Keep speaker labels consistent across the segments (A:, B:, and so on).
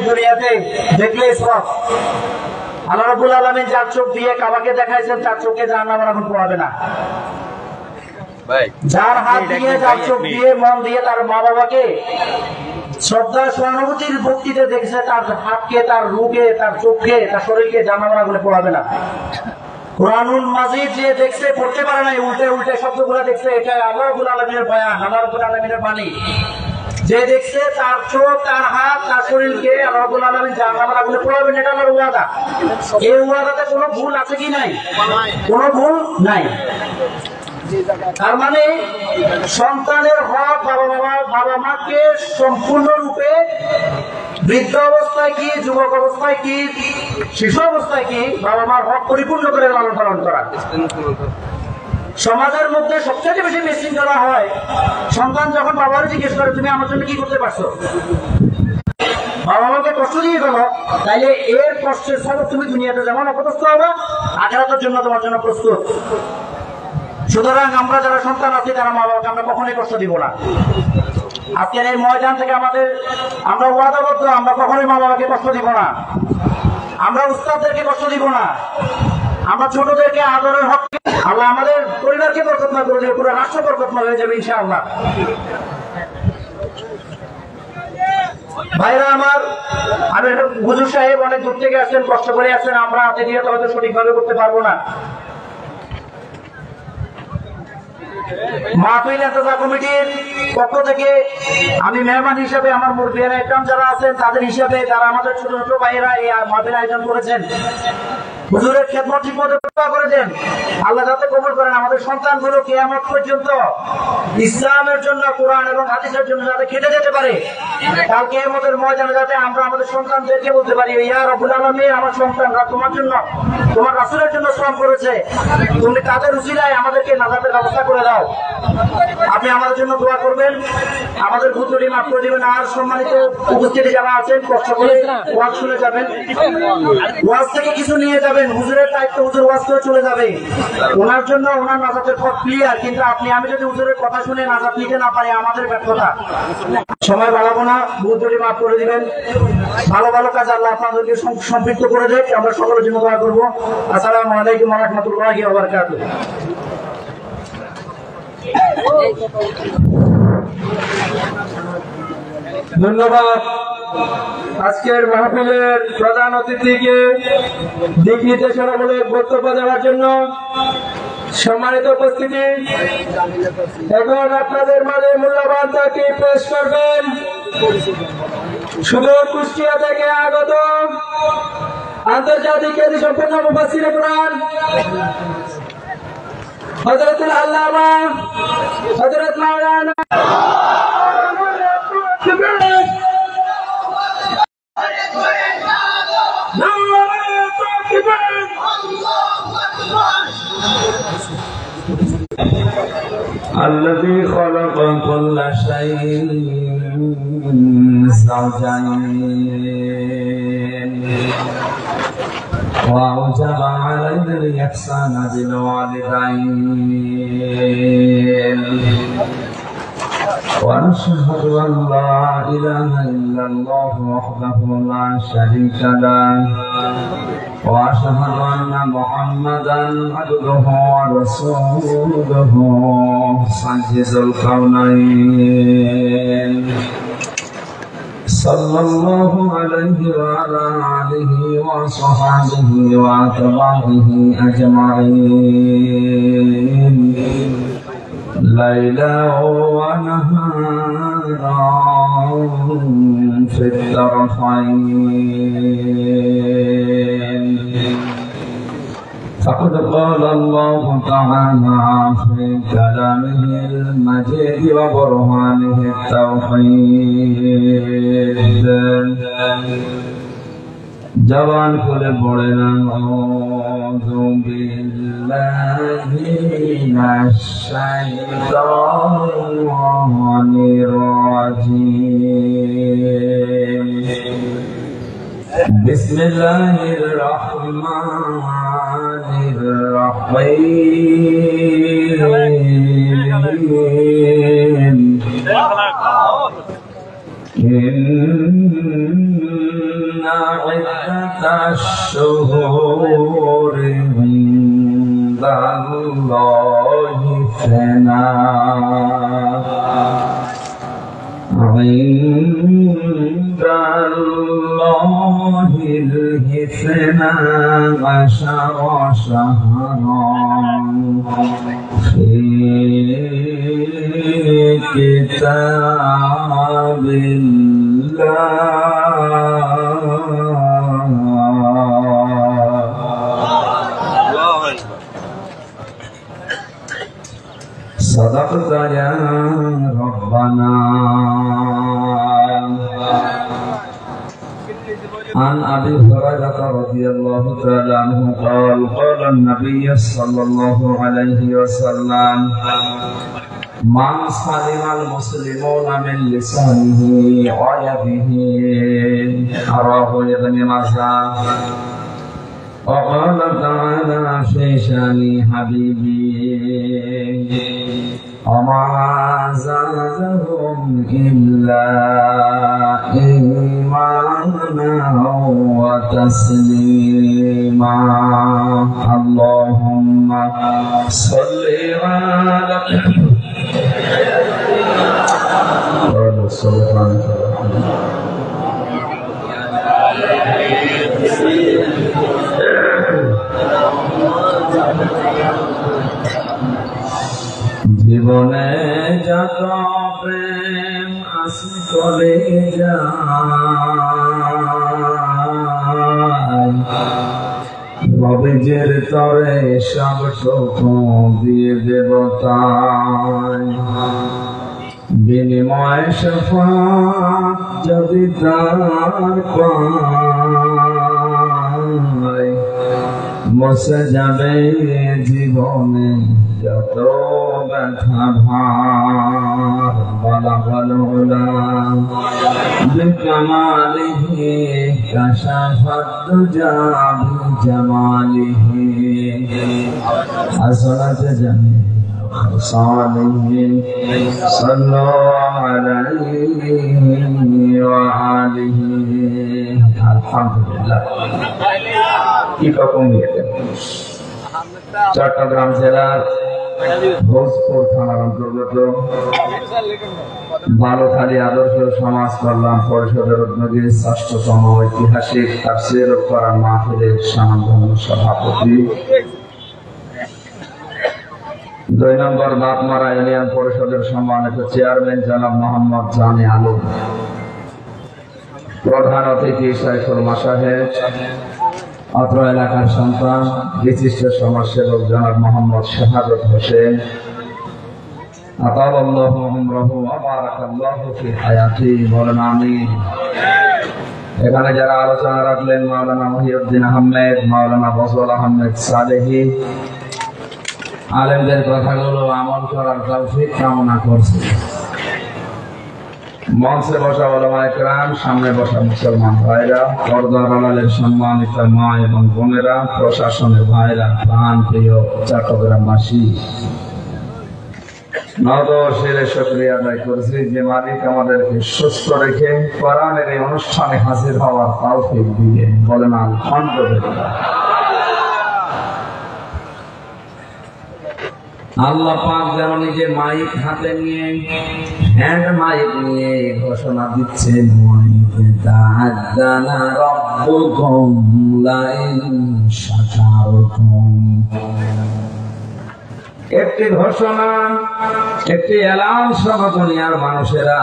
A: দুনিয়াতে দেখলে সব আল্লাহ রাব্বুল আলামিন যার চোখ দিয়ে কাবাকে দেখাইছেন তার চোখে জাহান্নামের আগুন পোড়াবে না। যার হাত দিয়ে যার চোখ দিয়ে মন দিয়ে তার মা বাবাকে শ্রদ্ধা সহানুভূতির ভক্তিতে দেখছে তার হাতকে তার রূপে তার চোখকে তার শরীরকে জাহান্নামের আগুনে পোড়াবে না। কুরআনুল মাজিদ যে দেখছে পড়তে পারে না, উল্টে উল্টে শব্দগুলো দেখছে, এটা আল্লাহ রাব্বুল আলামিনের বয়ান, আল্লাহ রাব্বুল আলামিনের বাণী। যে দেখছে তার চোখ তার হাত তার শরীরকে আল্লাহ রাব্বুল আলামিন জাহান্নামের আগুনে পোড়াবেন, এটা আল্লাহর ওয়াদা। এই ওয়াদাতে কোনো ভুল আছে কি নাই? কোনো ভুল নাই। তার মানে সন্তানের হক বাবা মাকে সম্পূর্ণরূপে বৃদ্ধ অবস্থায় কি, যুবক অবস্থায় কি, শিশু অবস্থায় কি, বাবা মার হক পরিপূর্ণ করে লালন পালন করা। সমাজের মধ্যে সবচেয়ে বেশি মিসিং করা হয় সন্তান যখন বাবারে জিজ্ঞেস করে তুমি আমার জন্য কি করতে পারছো। বাবা মাকে কষ্ট দিয়ে গেল, তাইলে এর কষ্টের সবক তুমি দুনিয়াতে যেমন অপদস্থ হবে, আখিরাতের জন্য তোমার জন্য প্রস্তুত। সুতরাং আমরা যারা সন্তান আছি তারা মা বাবাকে আমরা কখনোই কষ্ট দিব না। আজকের এই ময়দান থেকে আমরা ওয়াদাবদ্ধ, আমরা কখনোই মা বাবাকে কষ্ট দিব না, আমরা উস্তাদদেরকে কষ্ট দিব না, আমরা ছোটদেরকে আদরের হক, আল্লাহ আমাদের পরিবারকে বরকতময় করে দেবে, পুরো রাষ্ট্র বরকতময় হয়ে যাবে ইনশাআল্লাহ। ভাইরা আমার, আমি হুজুর সাহেব অনেক দূর থেকে আসছেন, কষ্ট করে আসছেন, আমরা হাতে দিয়ে তো হয়তো সঠিকভাবে করতে পারবো না। মাহফিল ইন্তজা কমিটির পক্ষ থেকে আমি মেহমান হিসেবে আমার মুরব্বিয়ান একরাম যারা আছেন তাদের হিসাবে যারা আমাদের ছোট ছোট ভাইয়েরা এই মাহফিল আয়োজন করেছেন, হুজুরের খেদমত ঠিকমতো করে দেন, আল্লাহ যাতে কবুল করেন। আমাদের সন্তানগুলো কিয়ামত পর্যন্ত ইসলামের জন্য, কোরআন এবং হাদিসের জন্য যাতে খেটে যেতে পারে, কাল কিয়ামতের ময়দানে যাতে আমরা আমাদের সন্তানদেরকে বলতে পারি ইয়া রাব্বুল আলামিন, আমার সন্তানরা তোমার জন্য, তোমার রাসূলের জন্য শ্রম করেছে, তুমি তাদের উসিলায় আমাদেরকে নাজাতের ব্যবস্থা করে দাও। আপনি আমাদের জন্য দোয়া করবেন, আমাদের ভুল ত্রুটি মাফ করে দিবেন। আর সম্মানিত উপস্থিতি যারা আছেন, কষ্ট করে ওয়াজ শুনে যাবেন, ওয়াজ থেকে কিছু নিয়ে যাবেন, হুজুরের দায়িত্ব, হুজুর ওয়াজ করে চলে যাবে, ওনার জন্য ওনার নাজাতের পথ ক্লিয়ার। কিন্তু আমি যদি হুজুরের কথা শুনে নাজাত নিতে না পারি, আমাদের ব্যর্থতা। সময় বাড়াবো না, ভুল ত্রুটি মাফ করে দিবেন। ভালো ভালো কাজ আল্লাহ আপনাদেরকে সম্পৃক্ত করে দেয়। আমরা সকলের জন্য দোয়া করবো। আসসালামু আলাইকুম ওয়া রাহমাতুল্লাহি ওয়া বারাকাতুহু।
B: ধন্যবাদ আজকের মাহফিলের প্রধান অতিথিকে দিক নির্দেশনামূলক বক্তব্য দেওয়ার জন্য। সম্মানিত উপস্থিতি, এখন আপনাদের মাঝে মূল্যবান তাকে পেশ করবেন সুদূর কুষ্টিয়া থেকে আগত আন্তর্জাতিক খ্যাতি সম্পন্ন মুফাসসিরে কুরআন হযরতুল আল্লামা হযরত মাওলানা
C: الذي خلق كل شيء زوجين وأوجب علينا الإحسان بالوالدين ونشهد أن لا إله إلا الله وحده لا شريك له وأشهد أن محمدا عبده ورسوله سيد الكونين صلى الله عليه وعلى آله وصحبه وأتباعه أجمعين ليلا ونهارا في الطرفين. فقد قال الله تعالى في كلامه المجيد وبرهانه التوحيد. جوان খুলে পড়েন আউযু বিল্লাহি মিনাশ শাইতানির রাজীম। বিসমিল্লাহির রহমানির রহিম। عدة الشهور عند الله اثنا عند الله الاثنا عشر شهرا في كتاب الله صدقت يا ربنا. عن أبي هريرة رضي الله تعالى عنه قال قال النبي صلى الله عليه وسلم من سلم المسلمون من لسانه ويده رواه ابن ماجه. وقال تعالى في شأن حبيبي وما زادهم إلا إيمانا وتسليما. اللهم صل على জীবনে যত প্রেম আসি চলে যায় নবীজের তরে সব টুকু দিয়ে দেব তাই বিনিময় শফাত যদি তার পাই মুছে যাবে জীবনে যত ব্যথা ভার। বালাগাল উলাম বিকামালিহি কাশাফাত দুজা বিজামালিহি হাসানাত জামি صلوا عليه وآله الحمد لله. কি রকম চট্টগ্রাম জেলার ভোজপুর থানার অন্তর্গত বালুখালী আদর্শ সমাজ কল্যাণ পরিষদের উদ্যোগে ৬ষ্ঠতম ঐতিহাসিক তাফসীর ও কোরআন মাহফিলের সম্মানিত সভাপতি ২ নম্বর বাতমারা ইউনিয়ন পরিষদের সম্মানিত চেয়ারম্যান জনাব মোহাম্মদ জানে আলম, প্রধান অতিথি শাইখুল মাশায়েখ, অত্র এলাকার সন্তান বিশিষ্ট সমাজসেবক জনাব মোহাম্মদ শাহাদত হোসেন, আতালাল্লাহু উমরাহু ওয়া বারাকাল্লাহু ফি হায়াতি, বলেন আমিন। এখানে যারা আলোচনা রাখলেন মাওলানা মহিউদ্দিন আহমেদ, মাওলানা ফজল আহমেদ সালেহী, আলেমদের কথাগুলো আমল করার তৌফিক কামনা করছি। মঞ্চে বসা উলামায়ে কেরাম, সামনে বসা মুসলমান ভাইরা, পর্দার আড়ালের সম্মানিত মা এবং বোনেরা, প্রশাসনের ভাইরা, প্রাণ প্রিয় চট্টগ্রামবাসী, নত শিরে শুকরিয়া আদায় করছি যে মালিক আমাদেরকে সুস্থ রেখে কোরআনের এই অনুষ্ঠানে হাজির হওয়ার তৌফিক দিয়ে, বলেন আলহামদুলিল্লাহ। আল্লাহ পাক যেন নিজে মাইক হাতে নিয়ে, হ্যান্ড মাইক নিয়ে ঘোষণা দিচ্ছেন, তাআযানা রাব্বুকুম লাইন শাকারতুম। একটি ঘোষণা, একটি এলান শোনো দুনিয়ার মানুষেরা,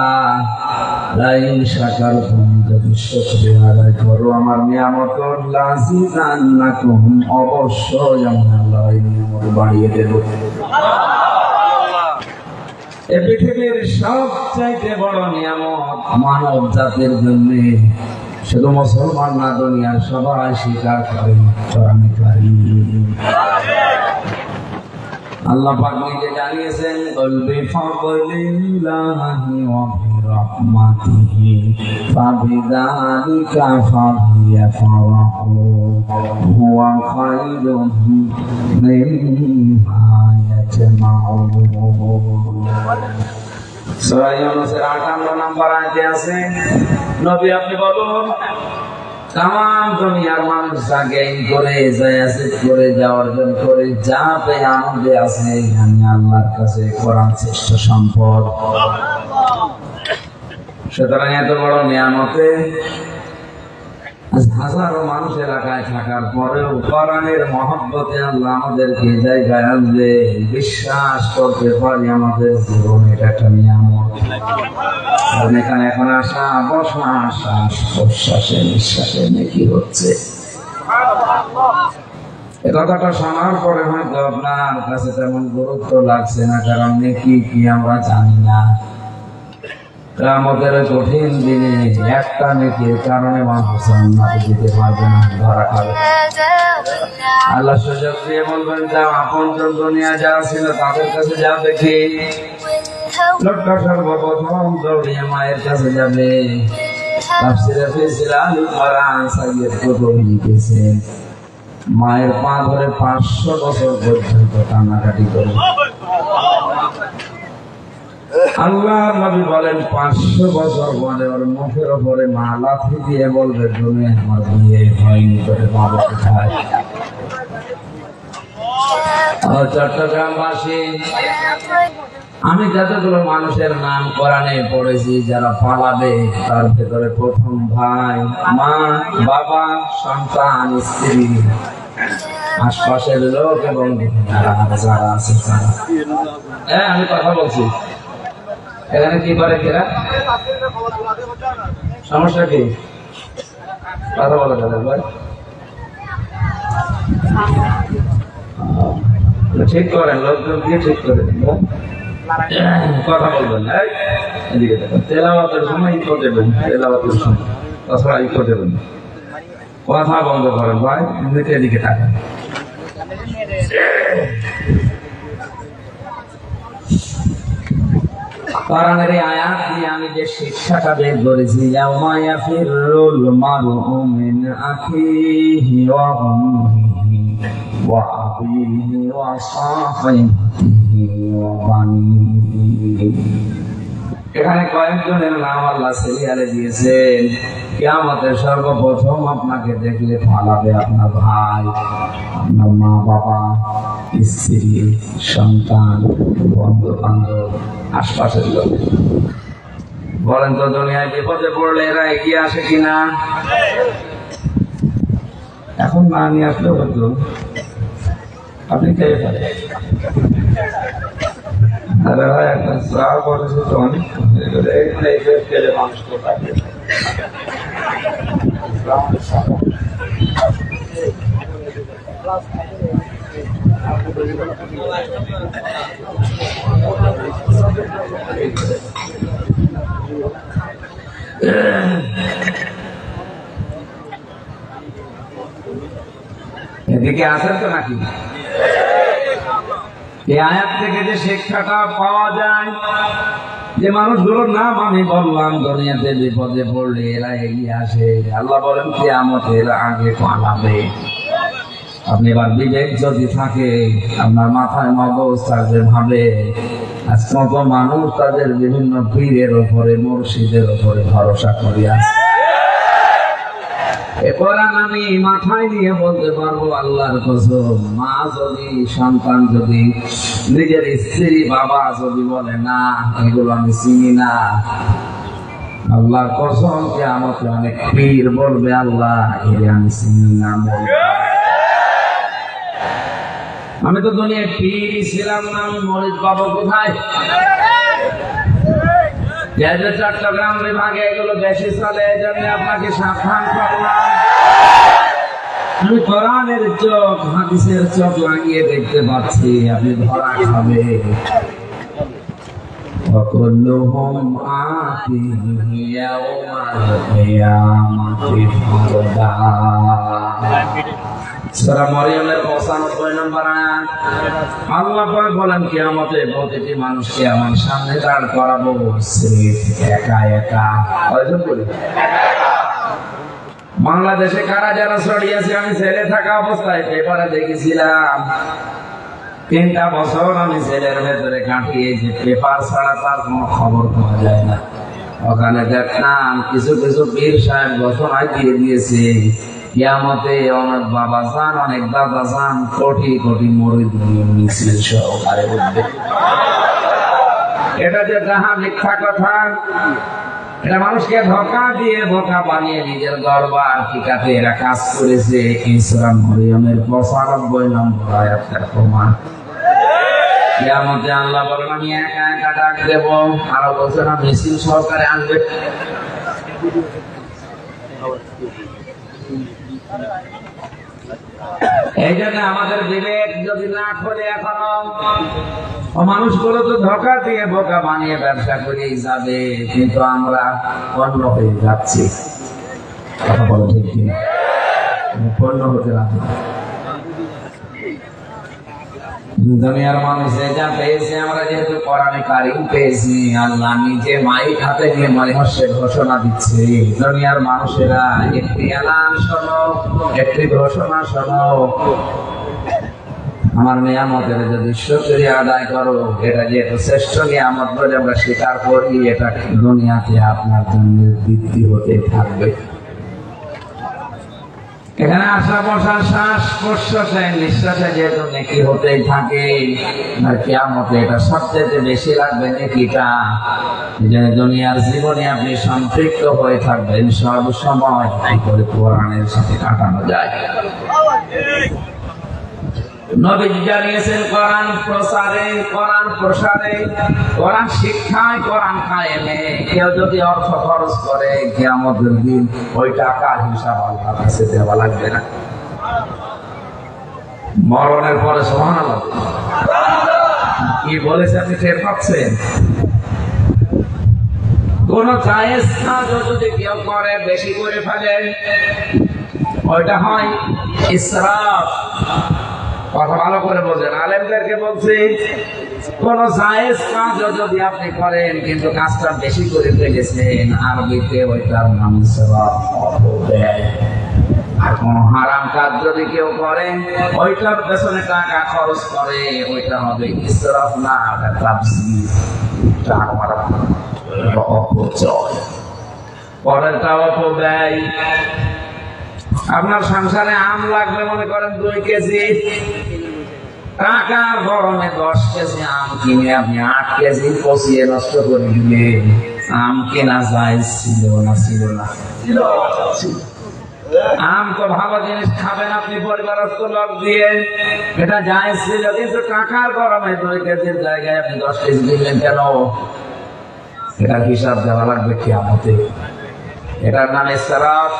C: লাইন শাকারতুম, যদি শুকরিয়া আদায় করো আমার নিয়ামত, লাযিদান্নাকুম, অবশ্যই আমি আল্লাহ এই নিয়ামত বাড়িয়ে দেব। এই পৃথিবীর সবচাইতে বড় নিয়ামত মানব জাতির জন্য, শুধু মুসলমান না, দুনিয়ার সবাই স্বীকার করেন কোরআনে কারীম। আল্লাহ পাক নিজে জানিয়েছেন, কুল বিফাদলিল্লাহি ওয়া বিরাহমাতিহি ফাবিযালিকা ফালইফরাহু হুয়া খায়রুম মিম্মা ইয়াজমাউন। সূরা ইউনূসের ৫৮ নম্বর আয়াতে আছে, নবী আপনি বলুন তাম দুনিয়ার মানুষ যা গেইন করে যায় আছে করে যা অর্জন করে যা পেয়ে আনন্দে আছে, আমি আল্লাহর কাছে কোরআন শ্রেষ্ঠ সম্পদ। সুতরাং এত বড় নিয়ামতে হাজারো মানুষ এলাকায় থাকার পরেও কোরআনের মহব্বতে আল্লাহ আমাদেরকে জায়গায় আনলে বিশ্বাস করতে পারি আমাদের জীবনে এটা একটা নিয়ামত। কারণ এখানে এখন আসা বসা শ্বাস প্রশ্বাসে নিঃশ্বাসে নাকি হচ্ছে, এ কথাটা শোনার পরে হয়তো আপনার কাছে তেমন গুরুত্ব লাগছে না, কারণ নেকি কি আমরা জানি না। কিয়ামতের কঠিন দিনে একটা নেকির কারণে মানুষ জান্নাতে যেতে পারবে না, ধরা খাবে। আল্লাহ সুযোগ দিয়ে বলবেন, যাও আপনজন দুনিয়া যারা ছিল তাদের কাছে যাও দেখি। লোকটা সর্বপ্রথম দৌড়িয়ে মায়ের কাছে যাবে। তাফসীরে ফিসিলাল কোরআন সাইয়্যিদ কুতুব লিখেছেন, মায়ের পা ধরে 500 বছর পর্যন্ত কান্নাকাটি করে। আল্লাহ নবী বলেন 500 বছর পরে ওর মুখের উপরে মা লাথি দিয়ে বলবে, তুমি আমার বিয়ে হয়নি, তোকে বাবা কোথায়? চট্টগ্রামবাসী, আমি যতগুলো মানুষের নাম কোরআনে পড়েছি যারা পালাবে, তার ভেতরে প্রথম ভাই, মা, বাবা, সন্তান, স্ত্রী, আশপাশের লোক এবং যারা আছে তারা। হ্যাঁ, আমি কথা বলছি। এখানে কি করে কেরা? সমস্যা কি? কথা বলা যাবে ভাই? ঠিক করেন, লোকজন দিয়ে ঠিক করে কথা বলবেন। এদিকে দেখেন, তেলাওয়াতের সময় ইকো দেবেন, তেলাওয়াতের সময় তাছাড়া ইকো দেবেন। কথা বন্ধ করেন ভাই, এদিকে এদিকে থাকেন। কোরআনের এই আয়াত দিয়ে আমি যে শিক্ষাটা বের করেছি, ইয়াউমা ইয়াফিরুল মারউ মিন আখিহি ওয়া উম্মিহি ওয়া আবিহি ওয়া সাহিবিহি ওয়া বানিহি। এখানে কয়েকজনের নাম আল্লাহ সিরিয়ালে দিয়েছেন। কিয়ামতের সর্বপ্রথম আপনাকে দেখলে পালাবে আপনার ভাই, আপনার মা বাবা, স্ত্রী, সন্তান, বন্ধু বান্ধব, আশপাশের লোক। বলেন তো, দুনিয়ায় বিপদে পড়লে এরা এগিয়ে আসে কিনা? এখন না নিয়ে আসলেও হতো, আপনি খেয়ে পারেন। আরে ভাই, একটা স্রাব করেছে তো অনেক খেলে মানুষ তো থাকে। এদিকে আসেন তো নাকি? এই আয়াত থেকে যে শিক্ষাটা পাওয়া যায়, যে মানুষগুলোর নাম আমি বললাম দুনিয়াতে বিপদে পড়লে এরা এগিয়ে আসে, আল্লাহ বলেন কিয়ামতের আগে পালাবে। আপনি এবার বিবেক যদি থাকে আপনার মাথায়, মগজ থাকবে, ভাবে আজ কত মানুষ তাদের বিভিন্ন পীরের উপরে, মুর্শিদের উপরে ভরসা করিয়া কোরআন আমি মাথায় নিয়ে বলতে পারবো, আল্লাহর কসম, মা যদি, সন্তান যদি, নিজের স্ত্রী, বাবা যদি বলে না এগুলো আমি চিনি না, আল্লাহর কসম কিয়ামতে অনেক পীর বলবে, আল্লাহ এগুলো আমি চিনি না। আমি তো দুনিয়ায় পীরই ছিলাম না, আমি মরিদ পাবো কোথায়? চট্টগ্রাম বিভাগে এগুলো বেশি চলে, এই জন্য আপনাকে সাবধান করলাম। আমি কোরআনের চোখ, হাদিসের চোখ লাগিয়ে দেখতে পাচ্ছি, আপনি ধরা খাবে। وكلهم آتيه يوم القيامة فردا। সূরা মরিয়মের 95 নম্বর আয়াত। আল্লাহ পাক বলেন কিয়ামতে প্রতিটি মানুষকে আমার সামনে দাঁড় করাবো, সিফ একা একা। কয়জন বলি? বাংলাদেশে কারা যারা ছড়িয়েছে, আমি ছেলে থাকা অবস্থায় পেপারে দেখেছিলাম। 3টা বছর আমি জেলের ভেতরে কাটিয়েছি, পেপার ছাড়া তার কোনো খবর পাওয়া যায় না। ওখানে দেখতাম কিছু কিছু পীর সাহেব ঘোষণায় দিয়ে দিয়েছে কিয়ামতে অনেক বাবাজান অনেক দাদাজান কোটি কোটি মরিদ নিয়ে মিছিল সহকারে উঠবে। এটা যে যাহা মিথ্যা কথা, এটা মানুষকে ধোঁকা দিয়ে বোকা বানিয়ে নিজের দরবার ঠিকাতে এরা কাজ করেছে। ইসরা মরিয়মের 95 নম্বর আয়াতের প্রমাণ। কিয়ামতে আল্লাহ বলেন আমি একা একা ডাক দেব, আরো বলছে না মিছিল সহকারে আনবে। এই জন্য আমাদের বিবেক যদি না খোলে এখনো, মানুষগুলো তো ধোঁকা দিয়ে বোকা বানিয়ে ব্যবসা করেই যাবে, কিন্তু আমরা পণ্য হয়ে যাচ্ছি। কথা বলো ঠিক কিনা? পণ্য হতে রাখি। দুনিয়ার মানুষ যা পেয়েছে, আমরা যেহেতু কোরআনে কারীম পেয়েছি, আল্লাহ নিজে মাইক হাতে নিয়ে মানুষের ঘোষণা দিচ্ছে। দুনিয়ার মানুষেরা একটি এলান শোনো, একটি ঘোষণা শোনো, আমার নিয়ামতের যদি শুকরিয়া আদায় করো, এটা যেহেতু শ্রেষ্ঠ নিয়ামত বলে আমরা স্বীকার করি, এটা দুনিয়াতে আপনার জন্য বৃদ্ধি হতে থাকবে। এখানে আসা বসা শ্বাস প্রশ্বাসে নিঃশ্বাসে যেহেতু নেকি হতেই থাকে, আর কিয়ামতে এটা সবচেয়ে বেশি লাগবে নেকিটা। যে দুনিয়ার জীবনে আপনি সম্পৃক্ত হয়ে থাকবেন সব সময়, তাই করে কোরআনের সাথে কাটানো যায়। নবীজি জানিয়েছেন কোরআন প্রচারে, কোরআন প্রসারে, কোরআন শিক্ষায়, কোরআন কায়েমে কেউ যদি অর্থ খরচ করে, কিয়ামতের দিন ওই টাকার হিসাব আল্লাহর কাছে দেওয়া লাগবে না। মরণের পরে সুবহানাল্লাহ কি বলেছে আপনি টের পাচ্ছেন? কোন জায়েজ কাজ যদি কেউ করে, বেশি করে ফেলে, ওইটা হয় ইসরাফ। কথা ভালো করে বলছেন, আলেমদেরকে বলছি, কোন জায়েজ কাজ যদি আপনি করেন কিন্তু কাজটা বেশি করে ফেলেছেন, আরবিতে ওইটার নাম ইসরাফ, অপব্যয়। আর কোন হারাম কাজ যদি কেউ করে, ওইটার পেছনে টাকা খরচ করে, ওইটা হবে ইসরাফ না, ওটা তাফসীর, অপচয়। পরেরটা অপব্যয়। আপনার সংসারে আম লাগবে মনে করেন 2 কেজি, টাকার গরমে 10 কেজি আম কিনে আপনি 8 কেজি পচিয়ে নষ্ট করে দিলেন। আম কেনা যায় ছিল না? ছিল না? আম তো ভালো জিনিস খাবেন আপনি পরিবারস্থ লোক দিয়ে, এটা যায় ছিল, কিন্তু টাকার গরমে 2 কেজির জায়গায় আপনি 10 কেজি দিলেন কেন? এটার হিসাব দেওয়া লাগবে কিয়ামতে। এটার নাম ইসরাফ।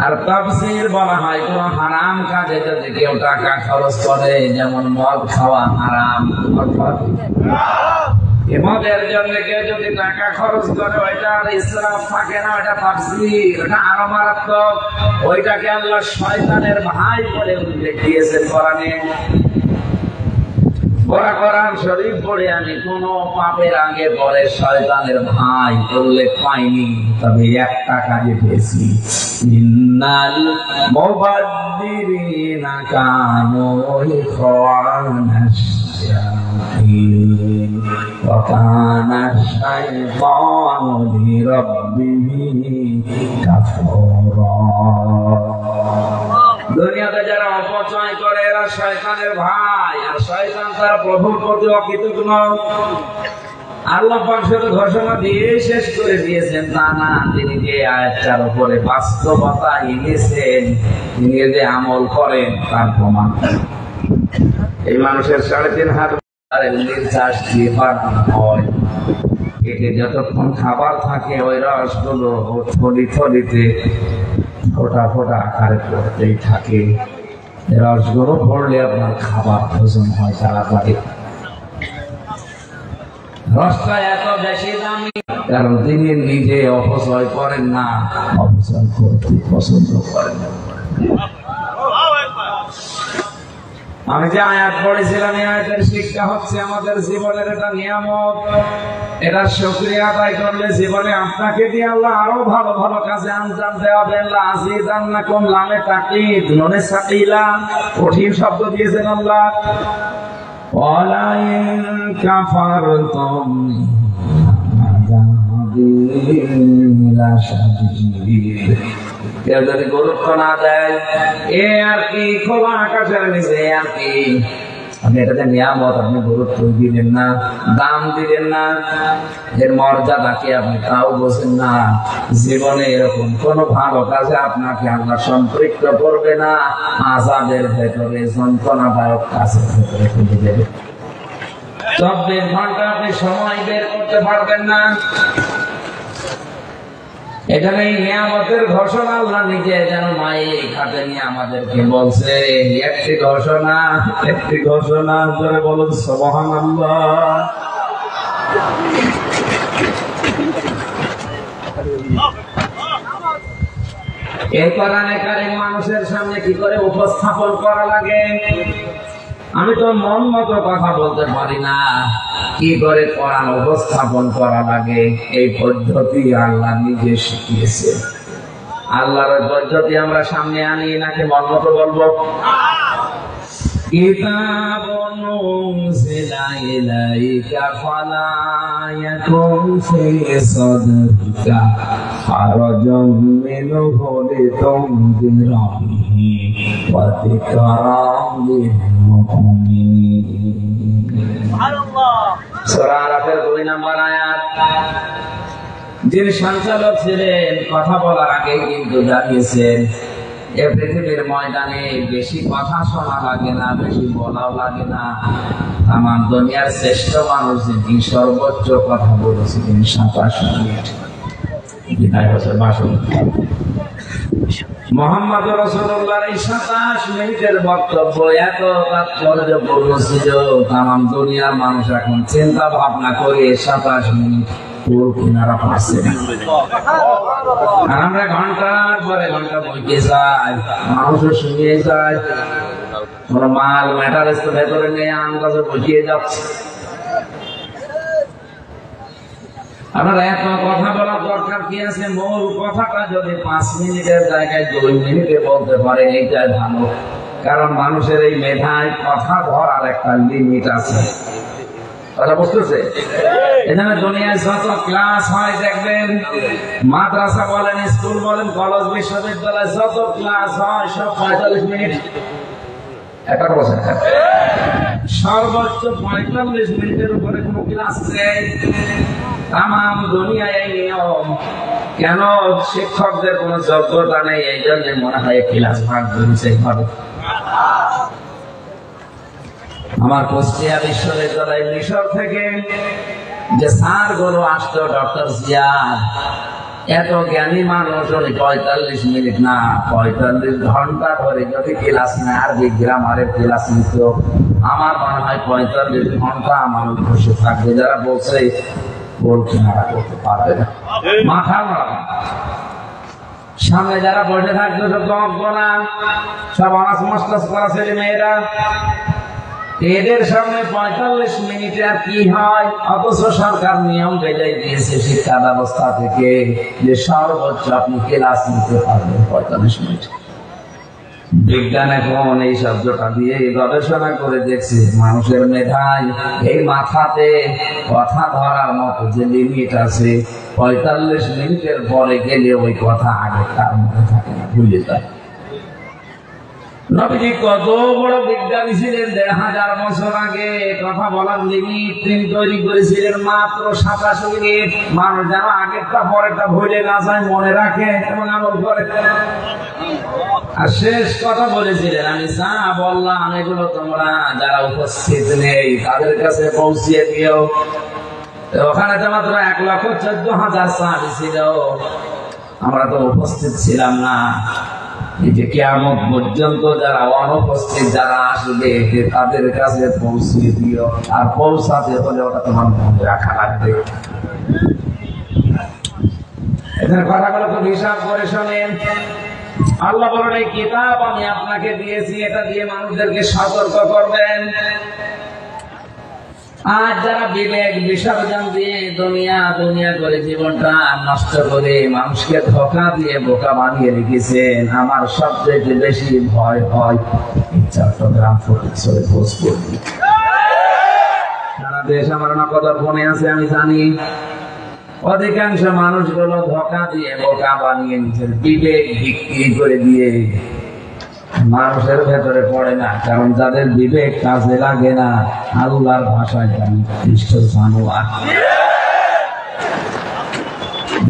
C: আর তাফসীর বলা হয় কোন হারাম কাজে যদি কেউ টাকা খরচ করে, যেমন মদ খাওয়া হারাম, অর্থাৎ মদের জন্য কেউ যদি টাকা খরচ করে, ওইটা আর ইসরাফ থাকে না, ওইটা তাফসীর, ওটা আরো মারাত্মক। ওইটাকে আল্লাহ শয়তানের ভাই বলে উল্লেখ দিয়েছেন কোরআনে। কোরআন শরীফ পড়ে আমি কোন পাপের আগে পরে শয়তানের ভাই উল্লেখ পাইনি, তবে একটা কাজে পেয়েছি, ইন্নাল মুবাদ্দিরিনা কানু ইখওয়ানাশ শায়াতিন ওয়া কানা শাইতানু লিরাব্বিহি কাফুরা। দুনিয়াতে যারা অপচয় করে এরা শয়তানের ভাই, আর শয়তান তার প্রভুর প্রতি অকৃতজ্ঞ। আল্লাহ পাক শুধু ঘোষণা দিয়ে শেষ করে দিয়েছেন তা না, তিনি যে আয়াতটার উপরে বাস্তবতা এনেছেন, তিনি যে আমল করেন তার প্রমাণ। এই মানুষের 3.5 হাত নির্যাস দিয়ে বানানো হয়, এতে যতক্ষণ খাবার থাকে ওই রসগুলো থলি থলিতে ফোটা ফোটা আকারে পড়তেই থাকে। রসগুলো পড়লে আপনার খাবার হজম হয় তাড়াতাড়ি। রসটা এত বেশি দামি কারণ তিনি নিজে অপচয় করেন না, অপচয় করতে পছন্দ করেন। আমি যে আয়াত পড়েছিলাম, এই আয়াতের শিক্ষা হচ্ছে আমাদের জীবনের এটা নিয়ামত, এটা শুকরিয়া আদায় করলে জীবনে আপনাকে দিয়ে আল্লাহ আরো ভালো ভালো কাজে আঞ্জাম দেওয়াবেন। লাযিদান্নাকুম লামে তাকিদ, নুনে সাকিলা, কঠিন শব্দ দিয়েছেন আল্লাহ। ওয়ালা ইন কাফারতুম কেউ যদি গুরুত্ব না দেয়, এ আর কি খোলা আকাশের নিচে আর কি, আপনি এটাতে নিয়ামত, আপনি গুরুত্ব দিলেন না, দাম দিলেন না, এর মর্যাদা কি আপনি তাও বোঝেন না। জীবনে এরকম কোন ভালো কাজে আপনাকে আল্লাহ সম্পৃক্ত করবে না, আযাবের ভেতরে, যন্ত্রণাদায়ক কাজের ভেতরে ফেলে দেবে। 24 ঘন্টা আপনি সময় বের করতে পারবেন না। এখানে নিয়ামতের ঘোষণা আল্লাহ নিজে যেন মায়ের হাতে নিয়ে আমাদেরকে বলছে, একটি ঘোষণা ধরে বলুন সুবহানাল্লাহ। এই কোরআনে কারীম মানুষের সামনে কি করে উপস্থাপন করা লাগে, আমি তো মন মতো কথা বলতে পারি না। কি করে কোরআন উপস্থাপন করা লাগে, এই পদ্ধতি আল্লাহ নিজে শিখিয়েছে। আল্লাহর পদ্ধতি আমরা সামনে আনি নাকি মন মতো বলবো? কিতাবুন উনজিলা ইলাইকা ফালা ইয়াকুন ফি সাদরিকা হারাজাম মিনহু লিতুনযিরা বিহি ওয়া যিকরাম লিল মুমিনিন। সুবহানাল্লাহ। সূরা আরাফের 2 নম্বর আয়াত। যিনি সঞ্চালক ছিলেন কথা বলার আগে কিন্তু জানিয়েছেন, এ পৃথিবীর ময়দানে বেশি কথা শোনা লাগে না, বেশি বলাও লাগে না। আমার দুনিয়ার শ্রেষ্ঠ মানুষ যিনি সর্বোচ্চ কথা বলেছিলেন 27 মিনিট, 2 বছর ভাষণ। মুহাম্মদ রাসূলুল্লাহর এই 27 মিনিটের বক্তব্য এত তাৎপর্যপূর্ণ ছিল, তাম দুনিয়ার মানুষ এখন চিন্তা ভাবনা করে 27 মিনিট কিনারা পাচ্ছে না। আর আমরা ঘন্টার পরে ঘন্টা বইতে যাই, মানুষও শুনিয়ে যায়, কোন মাল ম্যাটারেস তো ভেতরে নিয়ে আন্দাজে বসিয়ে যাচ্ছে। আপনার এত কথা বলার দরকার কি আছে? মূল কথাটা যদি 5 মিনিটের জায়গায় 2 মিনিটে বলতে পারে, এইটাই ভালো। কারণ মানুষের এই মেধায় কথা ধরার একটা লিমিট আছে। কথা বুঝতেছে? এখানে দুনিয়ায় যত ক্লাস হয় দেখবেন, মাদ্রাসা বলেন, স্কুল বলেন, কলেজ, বিশ্ববিদ্যালয়, যত ক্লাস হয় সব 45 মিনিট। একটা বছর সর্বোচ্চ 45 মিনিটের উপরে কোন ক্লাস নেই। তাম দুনিয়ায় এই নিয়ম। কেন? শিক্ষকদের কোন যোগ্যতা নেই, এই জন্য মনে হয় ক্লাস ভাগ করেছে এইভাবে। আমার কুষ্টিয়া বিশ্ববিদ্যালয় মিশর থেকে যে স্যার গুলো আসতো, ডক্টর জিয়াদ, এত জ্ঞানী মানুষ, 45 মিনিট না 45 ঘন্টা ধরে যদি ক্লাস নেয়, আরবি গ্রামারের ক্লাস নিত, আমার মনে হয় 45 ঘন্টা আমার বসে থাকবে। যারা বলছে বলছে না, করতে পারবে না, মাথা মারা। সামনে যারা বসে থাকবে সব জমকবো না, সব আনাস মাস্টার্স করা ছেলে মেয়েরা, এদের সামনে 45 মিনিটে আর কি হয়? অথচ সরকার নিয়ম বেঁধে দিয়েছে শিক্ষা ব্যবস্থা থেকে যে সর্বোচ্চ আপনি ক্লাস নিতে পারবেন 45 মিনিট। বিজ্ঞান এখন এই শব্দটা দিয়ে গবেষণা করে দেখছে, মানুষের মেধায় এই মাথাতে কথা ধরার মতো যে লিমিট আছে, 45 মিনিটের পরে গেলে ওই কথা আগে তার মধ্যে থাকে না, ভুলে যায়। নবীজি কত বড় বিজ্ঞানী ছিলেন, 1500 বছর আগে কথা বলার লিমিট তিনি তৈরি করেছিলেন মাত্র 27 মিনিট। মানুষ যেন আগেরটা পরেরটা ভুলে না যায়, মনে রাখে এবং আমল করে। আর শেষ কথা বলেছিলেন, আমি যা বললাম এগুলো তোমরা যারা উপস্থিত নেই তাদের কাছে পৌঁছিয়ে দিও। ওখানে তো মাত্র 1,14,000 সাহাবী ছিল, আমরা তো উপস্থিত ছিলাম না। এই যে কিয়ামত পর্যন্ত যারা অনুপস্থিত যারা আসবে তাদের কাছে পৌঁছিয়ে দিও। আর পৌঁছাতে হলে ওটা তোমার মনে রাখা লাগবে। এখানে কথাগুলো খুব হিসাব করে শোনেন। আল্লাহ বলেন, এই কিতাব আমি আপনাকে দিয়েছি, এটা দিয়ে মানুষদেরকে সতর্ক করবেন। আজ যারা বিবেক বিসর্জন দিয়ে দুনিয়া দুনিয়া করে জীবনটা নষ্ট করে মানুষকে ধোঁকা দিয়ে বোকা বানিয়ে রেখেছেন, আমার সবচেয়ে বেশি ভয় হয় চট্টগ্রাম ফটিকছড়ি ভোজপুর। সারা দেশ আমার নকদর ফোনে আছে, আমি জানি। অধিকাংশ মানুষগুলো ধোঁকা দিয়ে বোকা বানিয়ে নিজের বিবেক বিক্রি করে দিয়ে মানুষের ভেতরে পড়ে না, কারণ যাদের বিবেক কাজে লাগে না আল্লাহর ভাষায় নিকৃষ্ট জানোয়ার।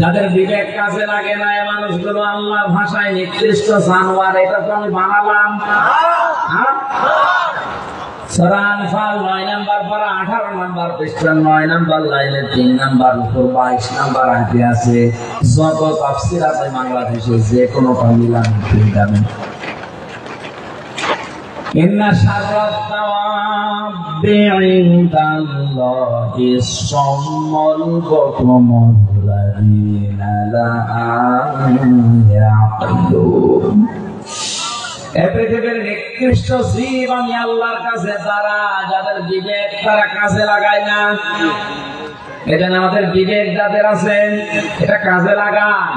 C: যাদের বিবেক কাজে লাগে না এই মানুষগুলো আল্লাহর ভাষায় নিকৃষ্ট জানোয়ার। এটা তো আমি বানালাম। সূরা আনফাল 9 নম্বর পারা 18 নম্বর পৃষ্ঠা 9 নম্বর লাইনে 3 নম্বর উপর 22 নম্বর আয়াতে আছে। যত তাফসীর আছে বাংলাদেশে যে কোনো মিলান পেয়ে যাবেন। ইন্না শাররাত দাওয়াবি ইনদাল্লাহি সাম্মুল বুকুমুল লাযীনা লা ইয়াকিলুন। এই পৃথিবীর নিকৃষ্ট জীব আমি আল্লাহর কাছে যারা যাদের বিবেক তারা কাজে লাগায় না। এটা আমাদের বিবেক যাদের আছে এটা কাজে লাগান।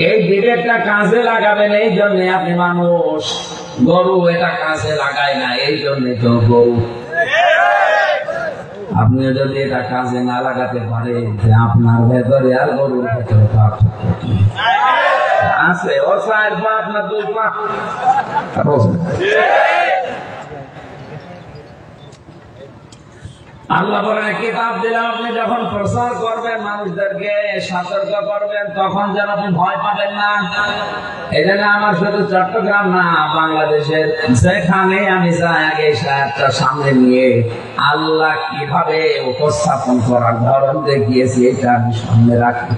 C: এই বিবেকটা কাজে লাগাবেন, এই জন্য আপনি মানুষ। গরু এটা কাজে লাগায় না, এই জন্য তো গরু। আপনি যদি এটা কাজে না লাগাতে পারেন যে আপনার ভেতরে আর গরুর ভেতরে পার্থক্য কি আছে? ওর 4 পা আপনার 2 পা। আল্লাহ বলেন কিতাব দিলাম, আপনি যখন প্রচার করবেন মানুষদেরকে সতর্ক করবেন তখন যেন আপনি ভয় পাবেন না। এই জন্য আমার শুধু চট্টগ্রাম না, বাংলাদেশের যেখানে আমি যাই আগে সাহেবটা সামনে নিয়ে আল্লাহ কিভাবে উপস্থাপন করার ধরন দেখিয়েছি এটা আমি সামনে রাখি।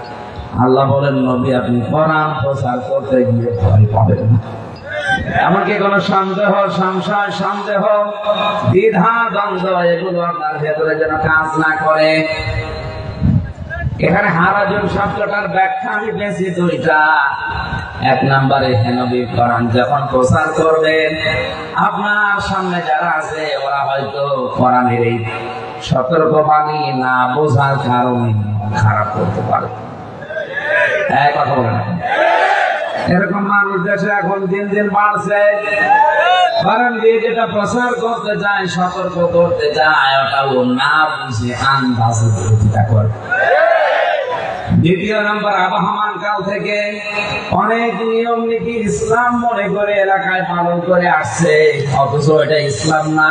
C: আল্লাহ বলেন নবী আপনি কোরআন প্রচার করতে গিয়ে ভয় পাবেন না। এমনকি কোন সন্দেহ সংশয় সন্দেহ দ্বিধা দ্বন্দ্ব এগুলো আপনার ভেতরে যেন কাজ না করে। এখানে হারাজুন শব্দটার ব্যাখ্যা আমি পেয়েছি 2টা। 1 নম্বরে নবী কোরআন যখন প্রচার করবেন আপনার সামনে যারা আছে ওরা হয়তো কোরআনের এই সতর্কবাণী না বোঝার কারণে খারাপ করতে পারে। কথা বলে না, এরকম মানুষ দেশে এখন দিন দিন বাড়ছে। কারণ দিয়ে যেটা প্রচার করতে যায় সতর্ক করতে যায় ওটা ও না বুঝে আন্দাজে বিরোধিতা করে। 2 নম্বর আবহমান কাল থেকে অনেক নিয়ম নীতি ইসলাম মনে করে এলাকায় পালন করে আসছে, অথচ এটা ইসলাম না।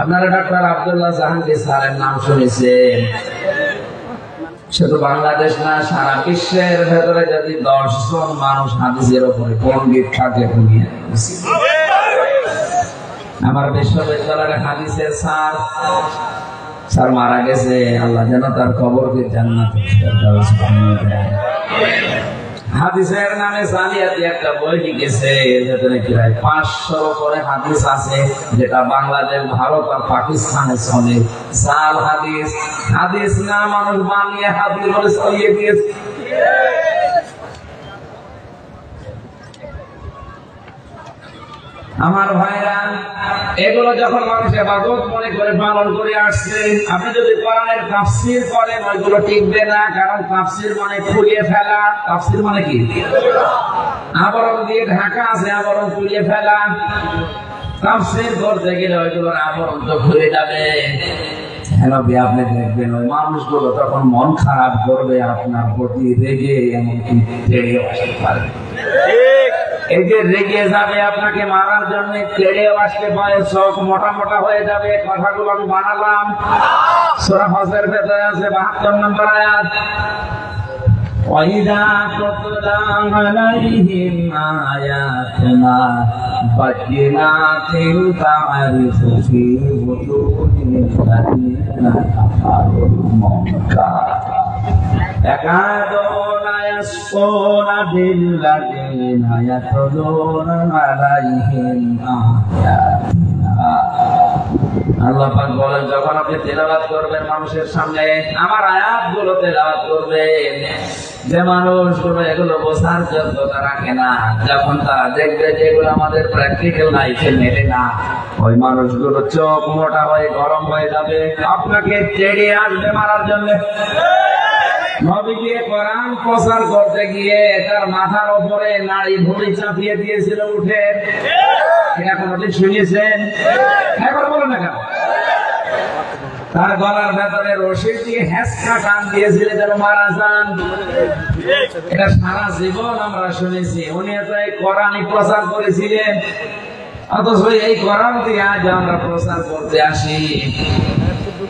C: আপনারা ডক্টর আব্দুল্লাহ জাহাঙ্গীর স্যারের নাম শুনেছেন। শুধু বাংলাদেশ না সারা বিশ্বের ভেতরে যদি 10 জন মানুষ হাদিসের উপরে পণ্ডিত থাকে আমার বিশ্ববিদ্যালয়ের হাদিসের স্যার মারা গেছে, আল্লাহ যেন তার কবরকে জান্নাতে হাদিসের নামে জালিয়াতি একটা বই লিখেছে। এর ভেতরে প্রায় 500 উপরে হাদিস আছে যেটা বাংলাদেশ, ভারত আর পাকিস্তানে চলে। জাল হাদিস, হাদিস না মানুষ বানিয়ে হাদিস বলে চলিয়ে দিয়েছে। আমার ভাইরা এগুলো যখন মানুষ ইবাদত মনে করে পালন করে আসছে, আপনি যদি কোরআনের তাফসীর করেন ওইগুলো টিকবে না। কারণ তাফসীর মানে খুলিয়ে ফেলা। তাফসীর মানে কি? আবরণ দিয়ে ঢাকা আছে, আবরণ খুলিয়ে ফেলা। তাফসীর করতে গেলে ওইগুলোর আবরণ তো খুলে যাবে। আপনি দেখবেন ওই মানুষগুলো তখন মন খারাপ করবে, আপনার প্রতি রেগে এমনকি তেড়েও আসতে পারে। এই যে রেগে যাবে আপনাকে মারার জন্য, তেড়েও আসতে পারে, চোখ মোটা মোটা হয়ে যাবে। কথাগুলো আমি বানালাম। সূরা হজের ভেতরে আছে 72 নম্বর আয়াত। وَإِذَا تُتْلَى عَلَيْهِمْ آيَاتُنَا بَيِّنَاتٍ تَعْرِفُ فِي وُجُوهِ الَّذِينَ كَفَرُوا الْمُنكَرَ يَكَادُونَ يَسْطُونَ بِالَّذِينَ يَتْلُونَ عَلَيْهِمْ آيَاتِنَا। আল্লাহ পাক বলেন যখন আপনি তেলাওয়াত করবেন মানুষের সামনে আমার আয়াতগুলো তেলাওয়াত করবেন, যে মানুষগুলো এগুলো বোঝার যোগ্যতা রাখে না, যখন তারা দেখবে যে এগুলো আমাদের প্র্যাকটিক্যাল লাইফে মেলে না, ওই মানুষগুলো চোখ মোটা হয়ে গরম হয়ে যাবে, আপনাকে তেড়ে আসবে মারার জন্য। নবী গিয়ে কোরআন প্রচার করতে গিয়ে তার মাথার উপরে নাড়ি ভুঁড়ি চাপিয়ে দিয়েছিল উঠে। এটা কোনদিন শুনিয়েছেন? এখন বলুন না কেন? তার গলার ভেতরে রশি দিয়ে হেঁচকা টান দিয়েছিলেন যেন মারা যান। এটা সারা জীবন আমরা শুনেছি। উনি তো এই কোরআনই প্রচার করেছিলেন, অথচ এই কোরআন দিয়ে আজ আমরা প্রচার করতে আসি।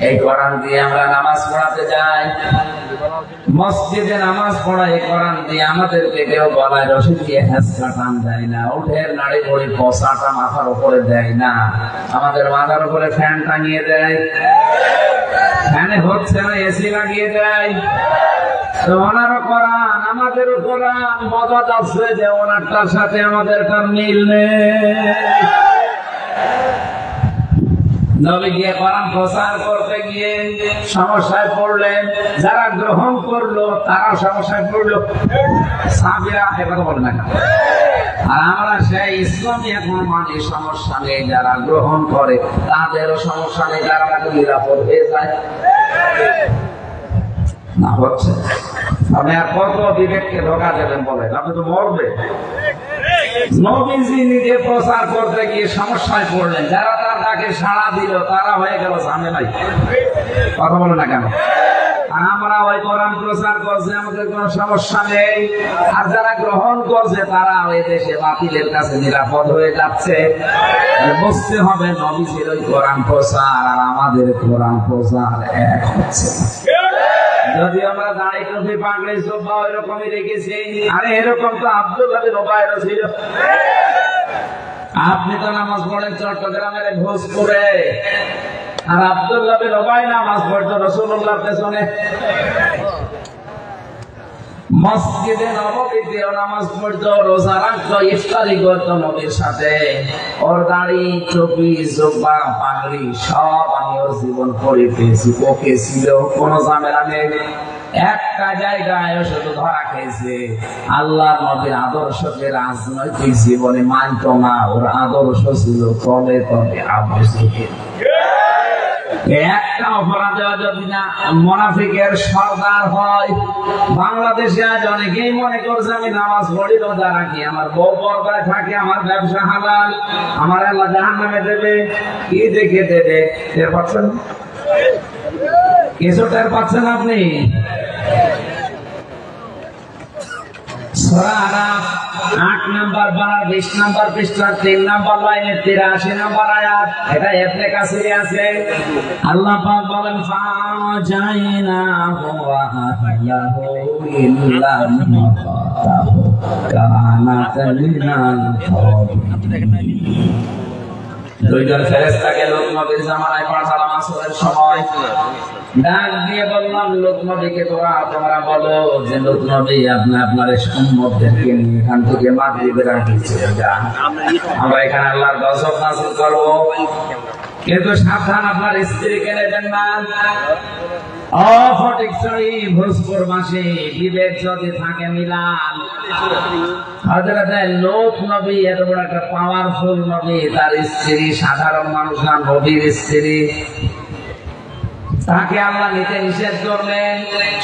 C: এই কোরআন দিয়ে আমরা নামাজ পড়াতে যাই, মসজিদে নামাজ পড়াই কোরআন দিয়ে। আমাদেরকে কেউ গলায় রশি দিয়ে হেঁচকা টান দেয় না, উঠের নাড়ি ভরি পশাটা মাথার উপরে দেয় না, আমাদের মাথার উপরে ফ্যান টাঙিয়ে দেয়, ফ্যানে হচ্ছে না এসি লাগিয়ে দেয়। তো ওনারও কোরআন আমাদেরও কোরআন, মজা যাচ্ছে যে ওনারটার সাথে আমাদের তার মিল নেই। নবী গিয়ে কোরআন প্রচার করতে গিয়ে সমস্যায় পড়লেন, যারা গ্রহণ করলো তারা সমস্যায় পড়লো। সাহাবীরা একথা বলে না, আর আমরা সেই ইসলামী এখন মানে সমস্যা নেই, যারা গ্রহণ করে তাদেরও সমস্যা নেই, যারা তাকে নিরাপদ হয়ে যায় না। হচ্ছে আপনি আর কত বিবেককে ধোঁকা দেবেন বলেন, আপনি তো মরবে। নবীজি নিজে প্রচার করতে গিয়ে সমস্যায় পড়লেন, যারা তার ডাকে সাড়া দিল তারা হয়ে গেল ঝামেলায়। কথা বলে না কেন? আর আমরা ওই কোরআন প্রচার করছে, আমাদের কোনো সমস্যা নেই। আর যারা গ্রহণ করছে তারা ওই দেশে বাতিলের কাছে নিরাপদ হয়ে যাচ্ছে। বুঝতে হবে নবীজির ওই কোরআন প্রচার আর আমাদের কোরআন প্রচার এক হচ্ছে। যদি আমরা দাঁড়িয়ে টুপি পাগড়ি সোফা ওইরকমই রেখেছি, আরে এরকম তো আব্দুল্লাহ বিন উবাইর ছিল। আপনি তো নামাজ পড়েন চট্টগ্রামের ভোজপুরে, আর আব্দুল্লাহ বিন উবাই নামাজ পড়তো রাসূলুল্লাহর পেছনে। মসজিদে নববীতে নামাজ পড়তো, রোজা রাখতো, ইফতারি করতো নবীর সাথে। ওর দাড়ি টুপি জুব্বা পাগড়ি সব আমি ওর জীবন করে পেয়েছি। ওকে ছিল কোনো ঝামেলা নেই। একটা জায়গায় শুধু ধরা খেয়েছে, আল্লাহ নবীর আদর্শকে রাজনৈতিক জীবনে মানত না। ওর আদর্শ ছিল তলে তলে আবু সুফিয়ান। একটা অপরাধে যদি না মুনাফিকের সরদার হয়, বাংলাদেশে আজ অনেকেই মনে করছে আমি নামাজ পড়ি, রোজা রাখি, আমার বউ পর্দায় থাকে, আমার ব্যবসা হালাল, আমার আল্লাহ জাহান্নামে দেবে। কি দেখে দেবে টের পাচ্ছেন? কিছু টের পাচ্ছেন আপনি? সূরা আরাফ 8 নম্বর পারা 20 নম্বর পৃষ্ঠা 3 নম্বর লাইনে 83 নম্বর আয়াত। এটা ইবনে কাসিরে আছে। আল্লাহ পাক বলেন ফাজাইনাহু ওয়া আহলাহু ইল্লা মাতাহু কানাত মিনাল খাবিরিন। দুইজন ফেরেশতাকে লোক নবীর জামানায় পাঠালাম আসরের সময়। ডাক দিয়ে বললাম, লোক নবীকে তোমরা বলো যে লোক নবী আপনি আপনার উম্মতদেরকে নিয়ে এখান থেকে মাগরিবের আগে চলে যান, আমরা এখানে আল্লাহর গজব নাযিল করব, কিন্তু সাবধান আপনার স্ত্রীকে নেবেন না। ফটিকছড়ি ভোজপুরবাসী বিবেক যদি থাকে মিলান। হযরত লোক নবী এত বড় একটা পাওয়ারফুল নবী, তার স্ত্রী সাধারণ মানুষ না, নবীর স্ত্রী। তাকে আল্লাহ নিতে নিষেধ করলেন।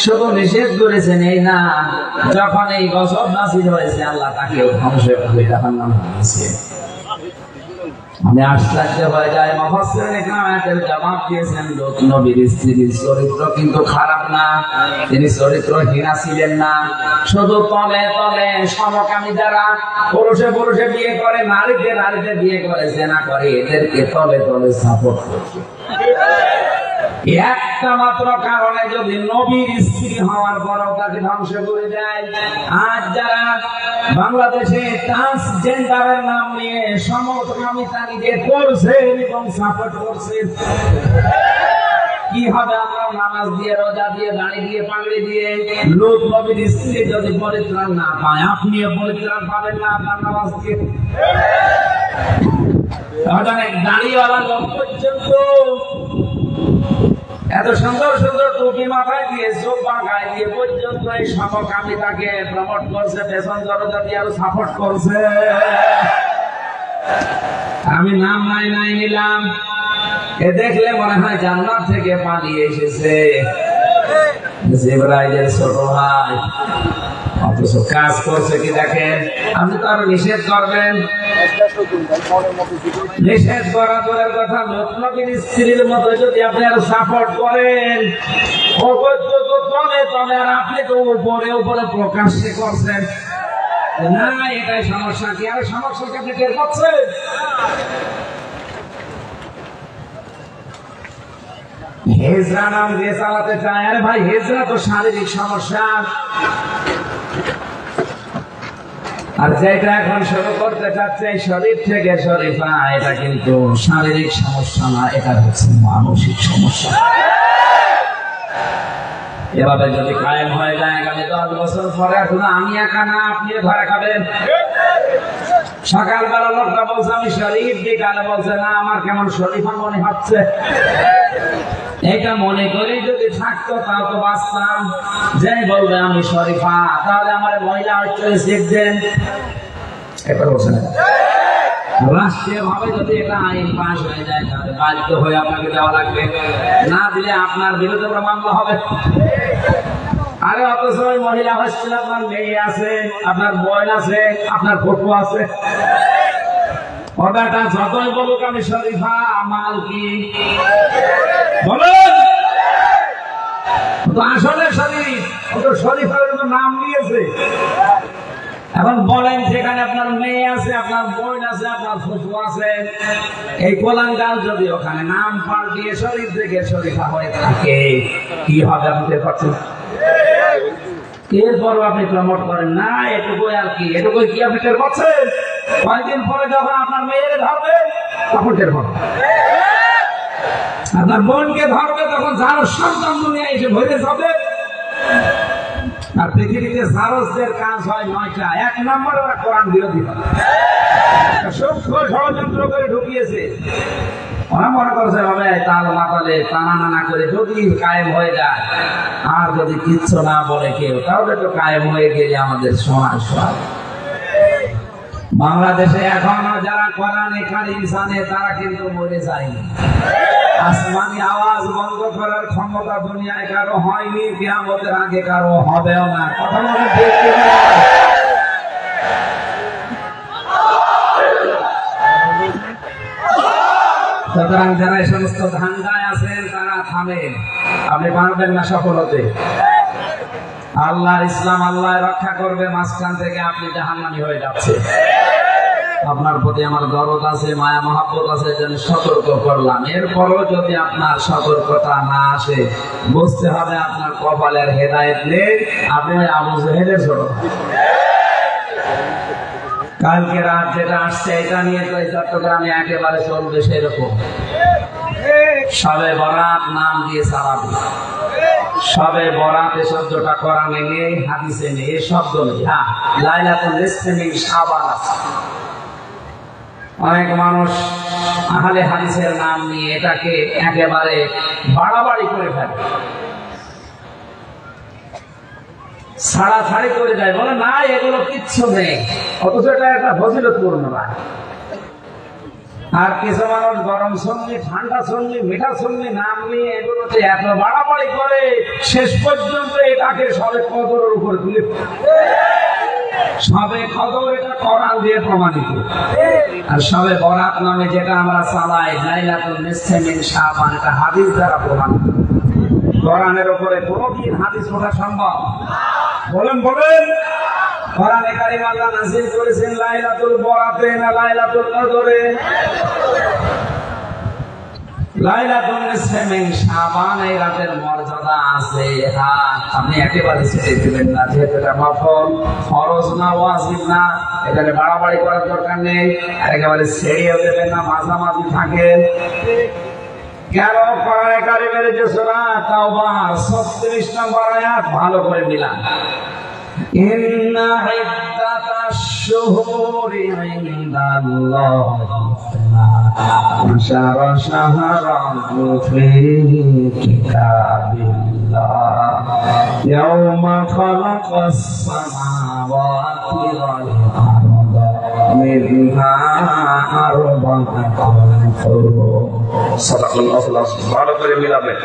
C: শুধু নিষেধ করেছেন এই না, যখন এই গজব নাযিল হয়েছে আল্লাহ তাকে ধ্বংস করে জাহান্নাম দিয়েছে। আমি আশ্চর্য হয়ে যায়। মুফাসসিরিন ইকরামের জবাব দিয়েছেন, লোক নবীর স্ত্রীর চরিত্র কিন্তু খারাপ না, তিনি চরিত্রহীনা ছিলেন না। শুধু তলে তলে সমকামী যারা পুরুষে পুরুষে বিয়ে করে, নারীতে নারীতে বিয়ে করে, জেনা করে, এদেরকে তলে তলে সাপোর্ট করছে। একটা মাত্র কারণে যদি নবীর স্ত্রী হওয়ার পরও তাকে ধ্বংস করে দেয়। আজ যারা বাংলাদেশে ট্রান্সজেন্ডারের নাম নিয়ে সমকামিতাকে করছে এবং সাপোর্ট করছে, কি হবে? আমরা নামাজ দিয়ে, রোজা দিয়ে, দাড়ি দিয়ে, পাগড়ি দিয়ে, লোক নবীর স্ত্রী যদি পরিত্রাণ না পায়, আপনিও পরিত্রাণ পাবেন না আপনার নামাজ দিয়ে। দাড়িওয়ালা লোক পর্যন্ত এত সুন্দর সুন্দর টুপি মাথায় দিয়ে, জুব্বা গায়ে দিয়ে পর্যন্ত এই সমকামিতাকে প্রমোট করছে, পেছন দরজা দিয়ে আরো সাপোর্ট করছে। আমি নাম নাই নিলাম, এ দেখলে মনে হয় জান্নাত থেকে পালিয়ে এসেছে। জিবরাইলের ছোট ভাই অথচ কাজ করছে কি দেখেন। আপনি তো আরো নিষেধ করবেন, নিষেধ করা দূরের কথা, নবীর স্ত্রীর মতো যদি আপনি আরো সাপোর্ট করেন, তলে তলে, আর আপনি তো উপরে উপরে প্রকাশ্যে করছেন না, এটাই সমস্যা। কি আর সমস্যা কি আপনি টের পাচ্ছেন? হেজরা নাম দিয়ে চালাতে চায়। আরে ভাই, হেজরা তো শারীরিক সমস্যা, আর যেটা এখন শুরু করতে চাচ্ছে শরীর থেকে শরীফা, এটা কিন্তু শারীরিক সমস্যা না, এটা হচ্ছে মানসিক সমস্যা। এভাবে যদি কায়েম হয়ে যায় আগামী 10 বছর পরে, এখন আমি একা না, আপনি ধরে খাবেন। সকালবেলা লোকটা বলছে আমি শরীফ, বিকালে বলছে না আমার কেমন শরীফা মনে হচ্ছে। এটা মনে করি যদি থাকতো তাও তো বাঁচতাম। যে বলবে আমি শরীফা, তাহলে আমার মহিলা হচ্ছে শিখছেন। এটা বলছে না, রাষ্ট্রীয় ভাবে যদি এটা আইন পাশ হয়ে যায় তাহলে বাধ্য হয়ে আপনাকে দেওয়া লাগবে, না দিলে আপনার বিরুদ্ধে মামলা হবে। আরে অথচ ওই মহিলা হচ্ছিল আপনার মেয়ে আছে, আপনার বোন আছে, আপনার ফুফু আছে, ও বেটা যতই বলুক আমি শরীফা, মাল কি বলুন তো আসলে শরীফ, ও তো শরীফার নাম দিয়েছে। এখন বলেন যেখানে আপনার মেয়ে আছে, আপনার বোন আছে, আপনার ফুফু আছে, এই কোলাঙ্গাল যদি ওখানে নাম পাল্টিয়ে শরীফ থেকে শরীফা হয়ে থাকে, কি হবে আপনি টের পাচ্ছেন? এরপরও আপনি প্রমোট করেন না, এটুকু আর কি, এটুকু কি আপনি টের পাচ্ছেন? কয়েকদিন পরে যখন আপনার মেয়েরে ধরবে তখন টের পাবেন, আপনার বোনকে ধরবে তখন যার সন্তান দুনিয়া এসে ভরে যাবে। আর পৃথিবীতে জারজদের কাজ হয় 9টা। 1 নম্বর ওরা কোরআন বিরোধী, সূক্ষ্ম ষড়যন্ত্র করে ঢুকিয়েছে। ওরা মনে করছে হবে তাল মাতালে টানা নানা করে যদি কায়েম হয়ে যায়, আর যদি কিচ্ছু না বলে কেউ, তাহলে তো কায়েম হয়ে গেলে আমাদের সোনার সোহাগ। বাংলাদেশে এখনো যারা কোরআনে কারিম জানে তারা কিন্তু মরে যায়নি। আসমানি আওয়াজ বন্ধ করার ক্ষমতা দুনিয়ায় কারো হয়নি, কিয়ামতের আগে কারো হবেও না। কথা বলে ঠিক কিনা? সুতরাং যারা এই সমস্ত ধান্দায় আছেন তারা থামেন, আপনি পারবেন না সফল হতে। আল্লাহর ইসলাম আল্লাহ রক্ষা করবে, মাঝখান থেকে আপনি জাহান্নামী হয়ে যাচ্ছে। আপনার প্রতি আমার দরদ আছে, মায়া মহাব্বত আছে, জন্য সতর্ক করলাম। এরপরও যদি আপনার সতর্কতা না আসে, বুঝতে হবে আপনার কপালের হেদায়েত নেই, আপনি ওই আবু জেহেলের ছোট। কালকে রাত যেটা আসছে এটা নিয়ে তো এই চট্টগ্রামে একেবারে চলবে সেরকম। সবে বরাত নাম দিয়ে চালাবে, সবে বরাতে শব্দটা কোরআনে নেই, হাদিসে নেই, এই শব্দ নেই। হ্যাঁ, লাইলাতুল নিসফি মিন শাবান আছে। অনেক মানুষ আহলে হাদিসের নাম নিয়ে এটাকে একেবারে বাড়াবাড়ি করে ফেলে, ছাড়াছাড়ি করে যায়, বলে না এগুলো কিচ্ছু নেই, অথচ এটা একটা ফজিলতপূর্ণ না। আর কিছু মানুষ গরম সন্নি, ঠান্ডা সন্নি, মিঠা সন্নি নাম নিয়ে এগুলোতে এত বাড়াবাড়ি করে, শেষ পর্যন্ত এটাকে সবে কদরের উপরে তুলে। সবে কদর এটা কোরআন দিয়ে প্রমাণিত। আর সবে বরাত নামে যেটা আমরা চালাই, লাইলাতুল নিসফি মিন শাবান, এটা হাদিস দ্বারা প্রমাণিত। কোরআনের উপরে কোনদিন হাদিস ওঠা সম্ভব? বলেন বলেন। কোরআনে কারীম আল্লাহ নাযিল করেছেন লাইলাতুল বরাতে না লাইলাতুল কদরে? লাইলাতুল নিসফি মিন শাবান, এই রাতের মর্যাদা আছে। হ্যাঁ, আপনি একেবারে ছেড়ে দিবেন না, যেহেতু এটা নফল, ফরজ না, ওয়াজিব না, এটাকে বাড়াবাড়ি করার দরকার নেই। একেবারে ছেড়েও দেবেন না, মাঝামাঝি থাকেন। কেন? কোরআনে কারীমের যে সূরা তাওবার 36 নম্বর আয়াত ভালো করে মিলান। ইন্না ইদ্দাতাশ শুহুরি ইনদাল্লাহি 12 শাহরান ফি কিতাবিল্লাহ ইয়াওমা খালাকাস সামাওয়াতি ওয়াল আরদা মিনহা আরবা'আতুন হুরুম। সাদাকাল্লাহু আল-আযীম। ভালো করে মিলাবেন।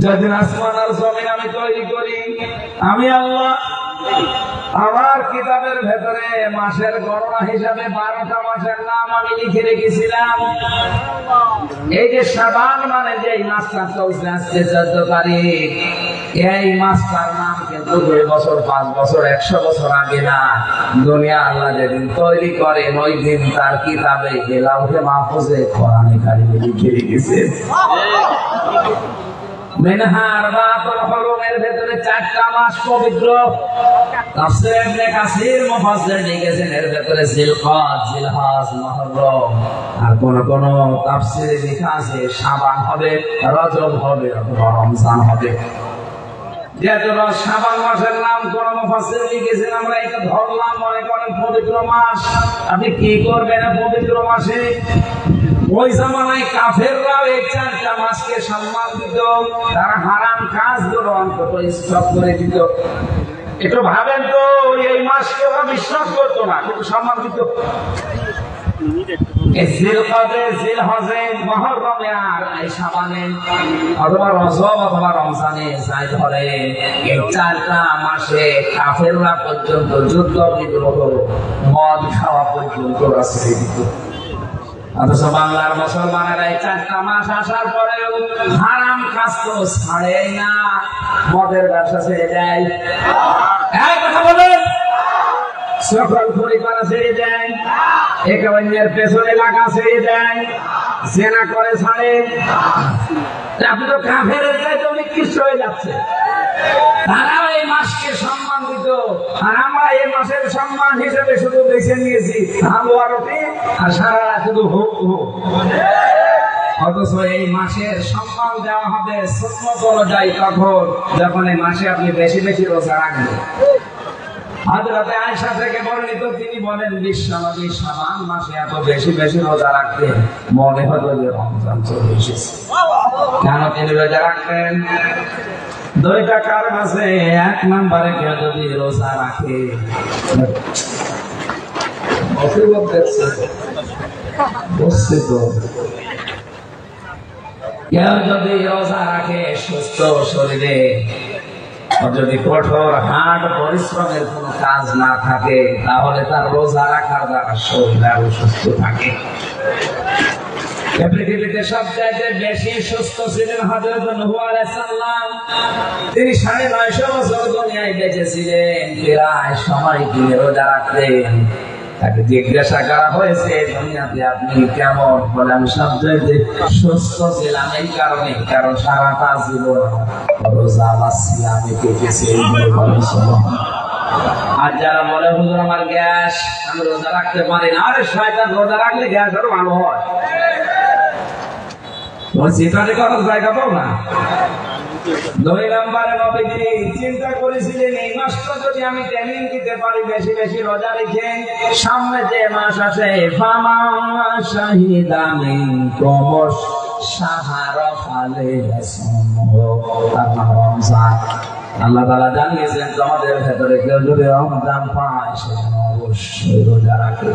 C: যেদিন আসমান আর জমিন আমি তৈরি করি, আমি আল্লাহ আমার কিতাবের ভেতরে মাসের গণনা হিসাবে 12টা মাসের নাম আমি লিখে রেখেছিলাম। এই যে শাবান মানে যে এই মাসটা চলছে আজকে 14 তারিখ, এই মাসটার নাম কিন্তু 2 বছর 5 বছর 100 বছর আগে না, দুনিয়া আল্লাহ যেদিন তৈরি করেন ওই দিন তার কিতাবে লাউহে মাহফুজে কোরআনে কারিমে লিখে রেখেছে। মিনহার বাতুল হুরুমের ভেতরে 4টা মাস পবিত্র। তাফসীর ইবনে কাসির মুফাসসির লিখেছেন এর ভেতরে জিলকদ, জিলহজ, মুহররম, আর কোন কোন তাফসীরে লেখা আছে শাবান হবে, রজব হবে, অথবা রমজান হবে। যেহেতু শাবান মাসের নাম কোন মুফাসসির লিখেছেন, আমরা এটা ধরলাম মনে করেন পবিত্র মাস। আপনি কি করবেন পবিত্র মাসে? ওই জামানায় কাফেররাও এই 4টা মাসকে সম্মান দিত, তারা হারাম কাজগুলো অন্তত স্টপ করে দিত। একটু ভাবেন তো, এই মাসকে ওরা বিশ্বাস করতো না কিন্তু সম্মান দিত। জিলকদে, জিলহজে, মুহররমে আর এই শাবানে অথবা রজব অথবা রমজানে যাই ধরে, এই 4টা মাসে কাফেররা পর্যন্ত যুদ্ধ বিগ্রহ, মদ খাওয়া পর্যন্ত ছেড়ে দিত। অথচ বাংলার মুসলমানেরা এই 4টা মাস আসার পরেও হারাম কাজ তো ছাড়েই না, মদের ব্যবসা ছেড়ে দেয়। এই কথা বলেন, সকল পরিবার ছেড়ে দেয়, একে অন্যের পেছনে লাগা ছেড়ে দেয়, জেনা করে ছাড়ে। আপনি তো কাফের চাইতে নিকৃষ্ট হয়ে যাচ্ছে। তারাও এই মাসকে সম্মান দিত, আর আমরা এই মাসের সম্মান হিসেবে শুধু বেছে নিয়েছি হালুয়া রুটি আর সারা রাত শুধু হোক হোক। অথচ এই মাসের সম্মান দেওয়া হবে সুন্নত অনুযায়ী তখন যখন এই মাসে আপনি বেশি বেশি রোজা রাখবেন। হযরতে আয়েশা থেকে বর্ণিত, তিনি বলেন বিশ্বনবী শাবান মাসে এত বেশি বেশি রোজা রাখতেন, মনে হতো যে রমজান চলে এসেছে। কেন তিনি রোজা রাখতেন? 2টা কারণ আছে। 1 নম্বরে কেউ যদি রোজা রাখে, কেউ যদি রোজা রাখে সুস্থ শরীরে, যদি কঠোর হাট পরিশ্রমের কোন কাজ না থাকে, তাহলে তার রোজা রাখার দ্বারা শরীর আরো সুস্থ থাকে। পৃথিবীতে সবচাইতে বেশি সুস্থ ছিলেন হযরত নূহ আলাইহিস সালাম। তিনি 950 বছর দুনিয়ায় বেঁচে ছিলেন, প্রায় সময় তিনি রোজা রাখতেন। তাকে জিজ্ঞাসা করা হয়েছে, দুনিয়াতে আপনি কেমন? বলে, আমি সবচাইতে সুস্থ ছিলাম এই কারণে, কারণ সারাটা জীবন রোজা বা সিয়ামে কেটেছে। আর যারা বলে হুজুর আমার গ্যাস, আমি রোজা রাখতে পারি না, আরে শয়তান, রোজা রাখলে গ্যাস আরো ভালো হয়। চিন্তাটা করার জায়গা পাও না। 2 নম্বরে নবীজি চিন্তা করেছিলেন, এই মাসটা যদি আমি ট্রেনিং দিতে পারি বেশি বেশি রোজা রেখে, সামনে যে মাস আছে ফামা শাহিদা মিনকুম শাহরা ফালিয়াসুমহু, তার নাম রমজান। আল্লাহ তাআলা জানিয়েছেন তোমাদের ভেতরে কেউ যদি রমজান পায় সে অবশ্যই রোজা রাখে।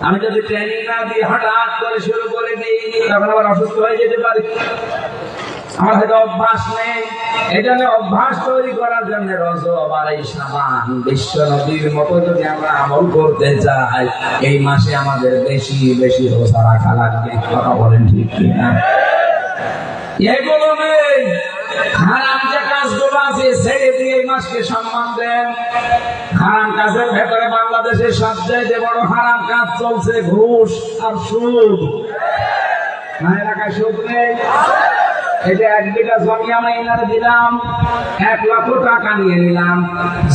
C: আমি যদি ট্রেনিং না দিয়ে হঠাৎ করে শুরু করে দিই, তখন আবার অসুস্থ হয়ে যেতে পারি। আমার হয়তো অভ্যাস নেই, এই জন্য অভ্যাস তৈরি করার জন্য রজব আর এই শাবান, বিশ্ব নবীর মতো যদি আমরা আমল করতে চাই, এই মাসে আমাদের বেশি বেশি রোজা রাখা লাগবে। কথা বলেন ঠিক কিনা? এগুলো নেই, হারাম যে কাজগুলো আছে ছেড়ে দিয়ে এই মাসকে সম্মান দেন। হারাম কাজের ভেতরে বাংলাদেশের সবচেয়ে বড় হারাম কাজ চলছে ঘুষ আর সুদ। এলাকায় সুদ নেই। এই যে 1 বিঘা জমি আমি এনারে দিলাম, 1 লক্ষ টাকা নিয়ে নিলাম,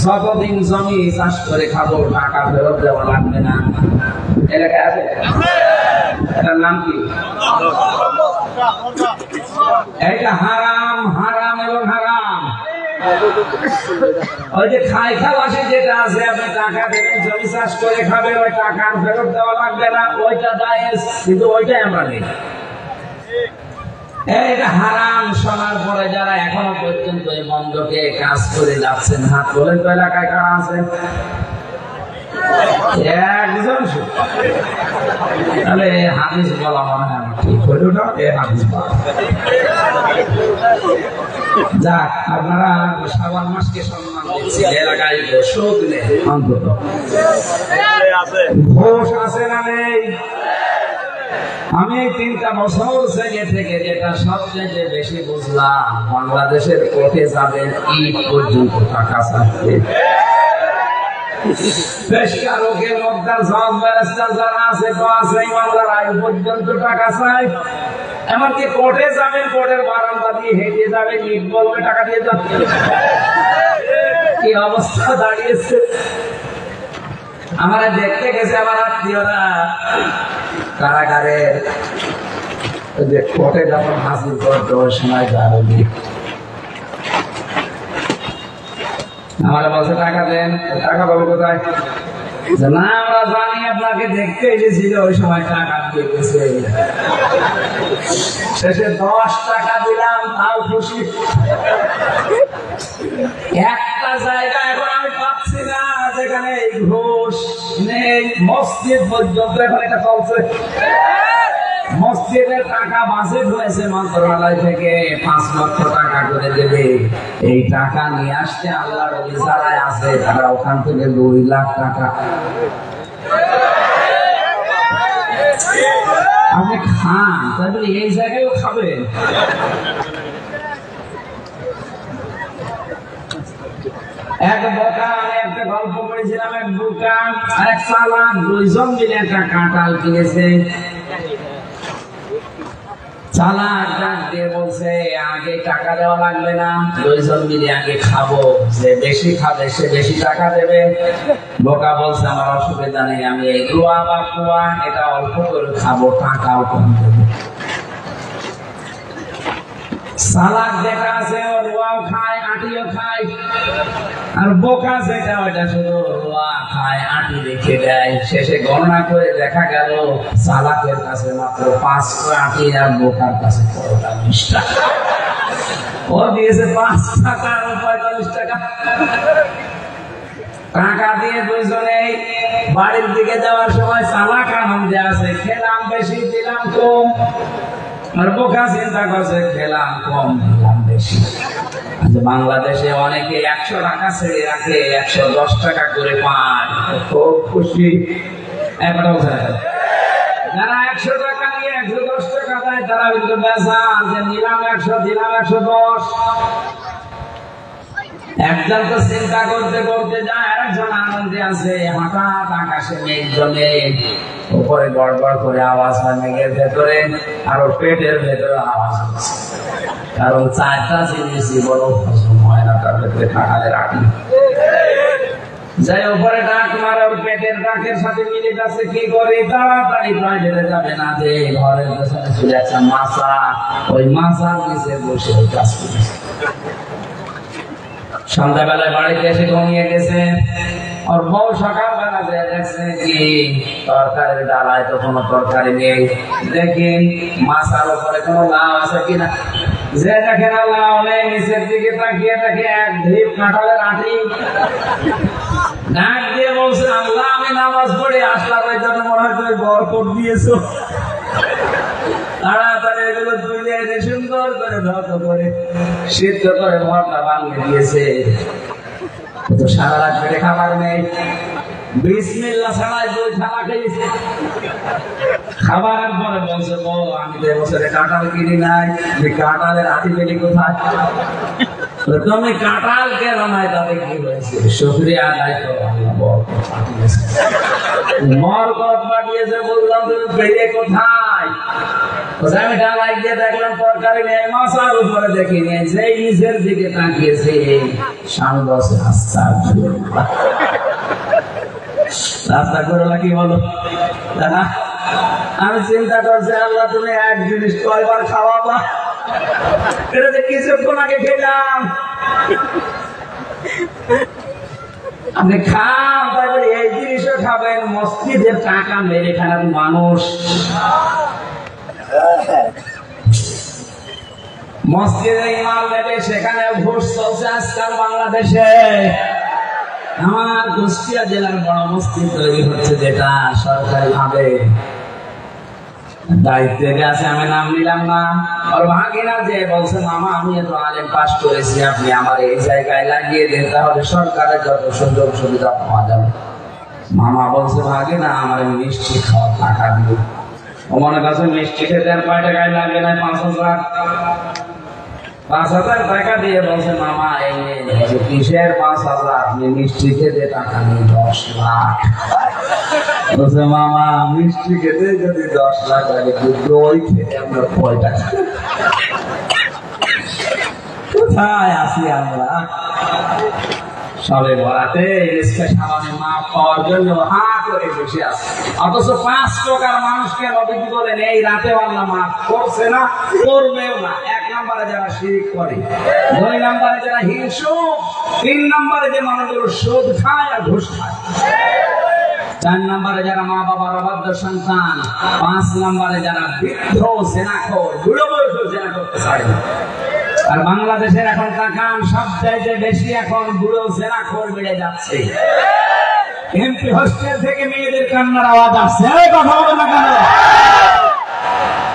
C: যতদিন জমি চাষ করে খাবো টাকা ফেরত দেওয়া লাগবে না। এলাকায় আছে? এটার নাম কি? এটা হারাম, হারাম এবং হারাম। ওই যে খাই খালাসি যেটা আছে, আপনি টাকা দেবেন জমি চাষ করে খাবে, ওই টাকা ফেরত দেওয়া লাগবে না, ওইটা জায়েজ, কিন্তু ওইটাই আমরা নেই। এটা হারাম শোনার পরে যারা এখনো পর্যন্ত এই বন্ধকে কাজ করে যাচ্ছেন, হাত বলেন তো এলাকায় কারা আছেন? একজন। তাহলে হাদিস বলা মনে হয় ঠিক হইল না, এ হাদিস বলা। যাক, আপনারা শ্রাবণ মাসকে সম্মান দিচ্ছি, এলাকায় সুদ নেই অন্তত। ঘোষ আছে না নেই? আমি এই 3টা বছর থেকে যেটা সবচেয়ে বেশি বুঝলাম, বাংলাদেশের কোর্টে যাবেন ঈদ পর্যন্ত টাকা চাচ্ছে। পেশকার ওকে মোদ্দার জজ ব্যারিস্টার যারা আছে তো আছে, মামলার আয় পর্যন্ত টাকা চাই। এমনকি কোর্টে যাবেন, কোর্টের বারান্দা দিয়ে হেঁটে যাবেন, ঈদ বলবে টাকা দিয়ে যাচ্ছে। কি অবস্থা দাঁড়িয়েছে! আমরা দেখতে গেছে আমার আত্মীয়রা কারাগারে, যে কোর্টে যখন হাজির করতো ওই সময় গাড়ি আমার বলছে টাকা দেন, টাকা পাবো কোথায়? না আমরা জানি আপনাকে দেখতে এসেছিল, ওই সময় টাকা দিয়ে গেছে। শেষে 10 টাকা দিলাম, তাও খুশি। একটা জায়গা এখন আমি পাচ্ছি না যেখানে ঘুষ নেই, মসজিদ পর্যন্ত এখন এটা চলছে। মসজিদের টাকা বাজেট হয়েছে মন্ত্রণালয় থেকে 5 লক্ষ টাকা করে দেবে। এই টাকা নিয়ে আসতে আল্লাহর ওলি যারা আছে তারা ওখান থেকে 2 লাখ টাকা। আপনি খান, তাহলে এই জায়গায়ও খাবেন। এক বোকা, আমি একটা গল্প করেছিলাম, এক বোকা আর এক চালাক 2জন মিলে একটা কাঁঠাল কিনেছে। চালাক ডাক দিয়ে বলছে আগে টাকা দেওয়া লাগবে না, 2জন মিলে আগে খাবো, যে বেশি খাবে সে বেশি টাকা দেবে। বোকা বলছে আমার অসুবিধা নেই, আমি এই রুয়া বা কুয়া এটা অল্প করে খাবো, টাকাও কম দেবো। চালাক যেটা আছে ও রুয়াও খায়, আটিও খায়, আর বোকা যেটা ওইটা শুধু রুয়া খায়, আটি রেখে দেয়। শেষে গণনা করে দেখা গেল চালাকের কাছে মাত্র 5 আটি আর বোকার কাছে 45 টাকা। ও দিয়েছে 5 টাকা আর 45 টাকা। টাকা দিয়ে 2জনে বাড়ির দিকে যাওয়ার সময় চালাক আনন্দে আছে, খেলাম বেশি দিলাম কম, আর বোকা চিন্তা করছে খেলাম কম দিলাম বেশি। বাংলাদেশে অনেকে 100 টাকা ছেড়ে রাখে, 110 টাকা করে পায়, খুব খুশি। যারা 100 টাকা নিয়ে 110 টাকা দেয় তারা কিন্তু বেজার যে নিলাম 100 দিলাম 110। একজন তো চিন্তা করতে করতে যায়, আরেকজন আনন্দে আছে। হঠাৎ আকাশে মেঘ জমে, উপরে গড়গড় করে আওয়াজ হয় মেঘের ভেতরে, আর ওর পেটের ভেতরে আওয়াজ হচ্ছে। কারণ 4টা জিনিস জীবন হজম হয় না, তার ভেতরে কাঁঠালের আটি। যাই উপরে ডাক মারে, ওর পেটের ডাকের সাথে মিলে যাচ্ছে। কি করে তাড়াতাড়ি প্রাইভেটে যাবে না, যে ঘরের পেছনে ছিল একটা মাছা, ওই মাছার নিচে বসে কাজ করেছে। সন্ধ্যাবেলায় বাড়িতে এসে ঘুমিয়ে গেছে। ওর বউ সকালবেলা যে দেখছে কি তরকারির ডালায় তো কোনো তরকারি নেই, দেখি মাছার উপরে কোনো লাউ আছে কিনা। যে দেখে না লাউ নেই, নিচের দিকে তাকিয়ে দেখে এক ঢিপ কাঁঠালের আটি। ডাক দিয়ে বলছে আল্লাহ, আমি নামাজ পড়ে আসলাম, ওই জন্য মনে হয় তুমি বরকত দিয়েছো। তাড়াতাড়ি এগুলো তুলে এনে সুন্দর করে ধত করে সিদ্ধ করে ভর্তা বানিয়ে দিয়েছে। তো সারা রাত পেটে খাবার নেই, বিসমিল্লাহ ছাড়াই 2 থালা খেয়েছে। খাবারের পরে বলছে বউ, আমি তো এবছরে কাঁঠাল কিনি নাই, কাঁঠালের আটি পেলি কোথায়? তুমি কাঁঠাল কেন নাই, তাতে কি হয়েছে? শুকরিয়া আদায় করো, আল্লাহ বরকত পাঠিয়েছে। বরকত পাঠিয়েছে বললাম, তুমি পেলে কোথায়? আমি ডালাই গিয়ে দেখলাম তরকারি নেই, মাছার উপরে দেখি নেই। যেই নিচের দিকে তাকিয়েছে স্বামী বসে রাস্তা করলা কি বলো। আমি চিন্তা করছি আল্লাহ তুমি এক জিনিস কয়বার খাওয়াবা, এটা যে কিছুক্ষণ আগে খেলাম। আপনি খান, তাই বলে এই জিনিসও খাবেন। মসজিদের টাকা মেরে খান মানুষ, মসজিদে ইমাম নেবে, সেখানে ঘুষ চলছে আজকাল বাংলাদেশে। আমার কুষ্টিয়া জেলার বড় মসজিদ তৈরি হচ্ছে, যেটা সরকারি ভাবে দায়িত্বে গেছে, আমি নাম নিলাম না। আর ভাগিনা যে বলছে মামা আমি তো আলেম পাস করেছি, আপনি আমার এই জায়গায় লাগিয়ে দেন, তাহলে সরকারের যত সুযোগ সুবিধা পাওয়া যাবে। মামা বলছে ভাগিনা আমার মিষ্টি খাওয়ার টাকা দিও। ও মনে করছে মিষ্টি খেতে আর কয় টাকায় লাগে না, 5,000। 5,000 টাকা দিয়ে বলছে মামা এই কিসের 5,000, আপনি মিষ্টি খেতে টাকা নিয়ে 10 লাখ। বলছে মামা মিষ্টি খেতে যদি 10 লাখ লাগে, দই খেতে আমরা কয় টাকা? কোথায় আছি আমরা? সবে বরাতে সামনে মাপ পাওয়ার জন্য হা করে বসে আছে, অথচ 5 প্রকার মানুষকে নবীজি বলেন এই রাতে আল্লাহ মাফ করছে না, করবেও না। 1 নম্বরে যারা শিরক করে, 2 নম্বরে যারা হিংসুক, 3 নম্বরে যে মানুষগুলো সুদ খায় আর ঘুষ খায়, 4 নম্বরে যারা মা বাবার অবাধ্য সন্তান, 5 নম্বরে যারা বৃদ্ধ জেনাখোর, বুড়ো বয়সে জেনা করতে চায়। আর বাংলাদেশের এখন তাকান, সব চাইতে বেশি এখন বুড়ো জেনাখোর বেড়ে যাচ্ছে। এমপি হোস্টেল থেকে মেয়েদের কান্নার আওয়াজ আসছে, কথা বলে না কেন?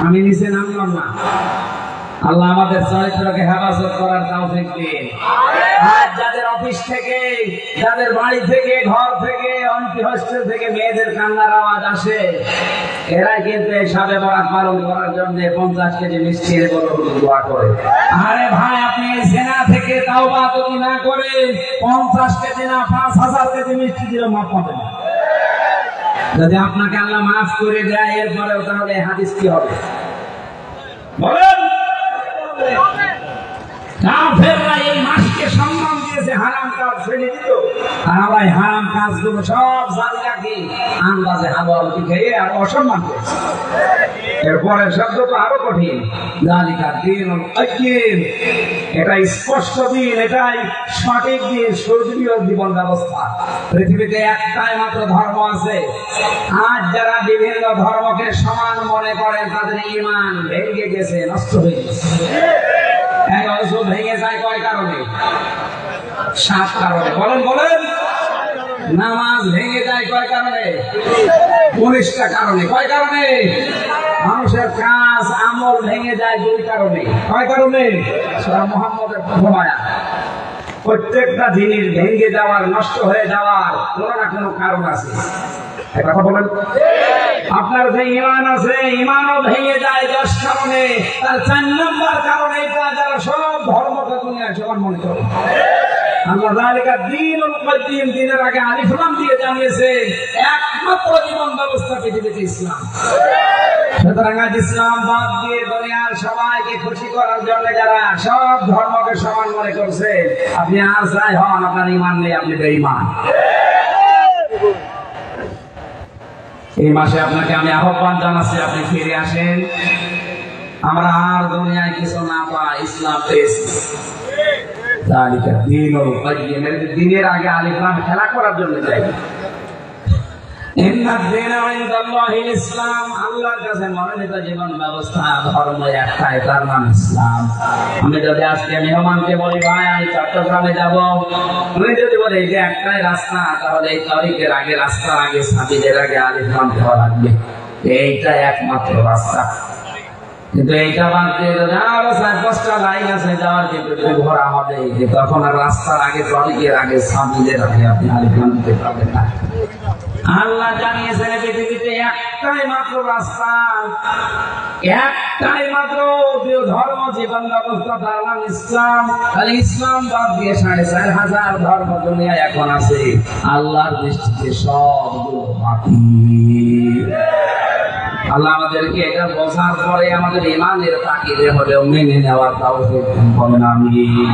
C: আমি নিচে নামলাম না। আল্লাহ আমাদের চরিত্রকে হেফাজত করার তৌফিক দিন। আর যাদের অফিস থেকে, যাদের বাড়ি থেকে, ঘর থেকে, এমপি হোস্টেল থেকে মেয়েদের কান্নার আওয়াজ আসে, এরাই কিন্তু এই শবে বরাত পালন করার জন্য 50 কেজি মিষ্টি দোয়া করে। আরে ভাই, আপনি জেনা থেকে তাওবা যদি না করেন, 50 কেজি না 5,000 কেজি মিষ্টি দিলে মাফ পাবেন না। যদি আপনাকে আল্লাহ মাফ করে দেয়, এরপরেও তাহলে হাদিস কি হবে বলেন? কাফেররা এই মাসকে সম্মান দিয়েছে, হারাম কাজ ছেড়ে দিত, আর আমরা হারাম কাজগুলো সব জানি রাখি, আন্দাজে হাওয়ালতি খেয়ে আর অসম্মান করেছি। এরপরে শব্দ তো আরো কঠিন, যালিকা দীনুল কাইয়্যিম, এটা স্পষ্ট দিন, এটাই সঠিক দিন, সুদৃঢ় জীবন ব্যবস্থা। পৃথিবীতে একটাই মাত্র ধর্ম আছে। আজ যারা বিভিন্ন ধর্মকে সমান মনে করেন, তাদের ঈমান ভেঙে গেছে, নষ্ট হয়ে গেছে। ভেঙে যায় কয় কারণে? 7 কারণে। বলেন বলেন। নামাজ ভেঙে যায় কয় কারণে? 19টা কারণে। কয় কারণে? মানুষের কাজ আমল ভেঙে যায় 2 কারণে। কয় কারণে? সূরা মুহাম্মদের প্রথম আয়াত। প্রত্যেকটা জিনিস ভেঙে যাওয়ার, নষ্ট হয়ে যাওয়ার কোনো না কোনো কারণ আছে। কথা বলেন। আপনার যে ঈমান আছে, ঈমানও ভেঙে যায় 10 কারণে। তার 4 নম্বর কারণ এইটা, যারা সব ধর্মকে দুনিয়ায় সমান মনে করে। আল্লাহ যালিকা দীনুল কাইয়্যিম, দিনের আগে আলিফ লাম দিয়ে জানিয়েছেন একমাত্র জীবন ব্যবস্থা পৃথিবীতে ইসলাম। সুতরাং আজ ইসলাম বাদ দিয়ে দুনিয়ার সবাইকে খুশি করার জন্য যারা সব ধর্মকে সমান মনে করছে, আপনি আর যাই হন, আপনার ঈমান নেই, আপনি বেঈমান। এই মাসে আপনাকে আমি আহ্বান জানাচ্ছি, আপনি ফিরে আসেন। আমরা আর দুনিয়ায় কিছু না পাই, ইসলাম পেয়েছি। দিনের আগে আলিফ লাম খেলা করার জন্য যাই। ইসলাম আল্লাহর কাছে মনোনীত জীবন ব্যবস্থা, ধর্ম একটাই, তার নাম ইসলাম। আমি যদি আজকে মেহমানকে বলি ভাই আমি চট্টগ্রামে যাব, তুমি যদি বলে এই যে একটাই রাস্তা, তাহলে এই তারিখের আগে, রাস্তার আগে, সাবিদের আগে আলিফ লাম দেওয়া লাগবে। এইটা একমাত্র রাস্তা। কিন্তু এইটা বাদ দিয়ে যদি আরো 4-5টা লাইন আছে যাওয়ার, কিন্তু ঘোরা হবে, তখন আর রাস্তার আগে, তারিখের আগে, সাবিদের আগে আপনি আলিফ লাম দিতে পারবেন না। আল্লাহ জানিয়েছেন পৃথিবীতে একটাই মাত্র রাস্তা, একটাই মাত্র ধর্ম, জীবন ব্যবস্থা, তার নাম ইসলাম। তাহলে ইসলাম বাদ দিয়ে 4,500 ধর্ম দুনিয়ায় এখন আছে। আল্লাহর দৃষ্টিতে সবগুলো বাতিল। আল্লাহ আমাদেরকে এটা বোঝার পরে আমাদের ঈমানের তাকিদে হলেও মেনে নেওয়ার তৌফিক দান করুন, আমিন।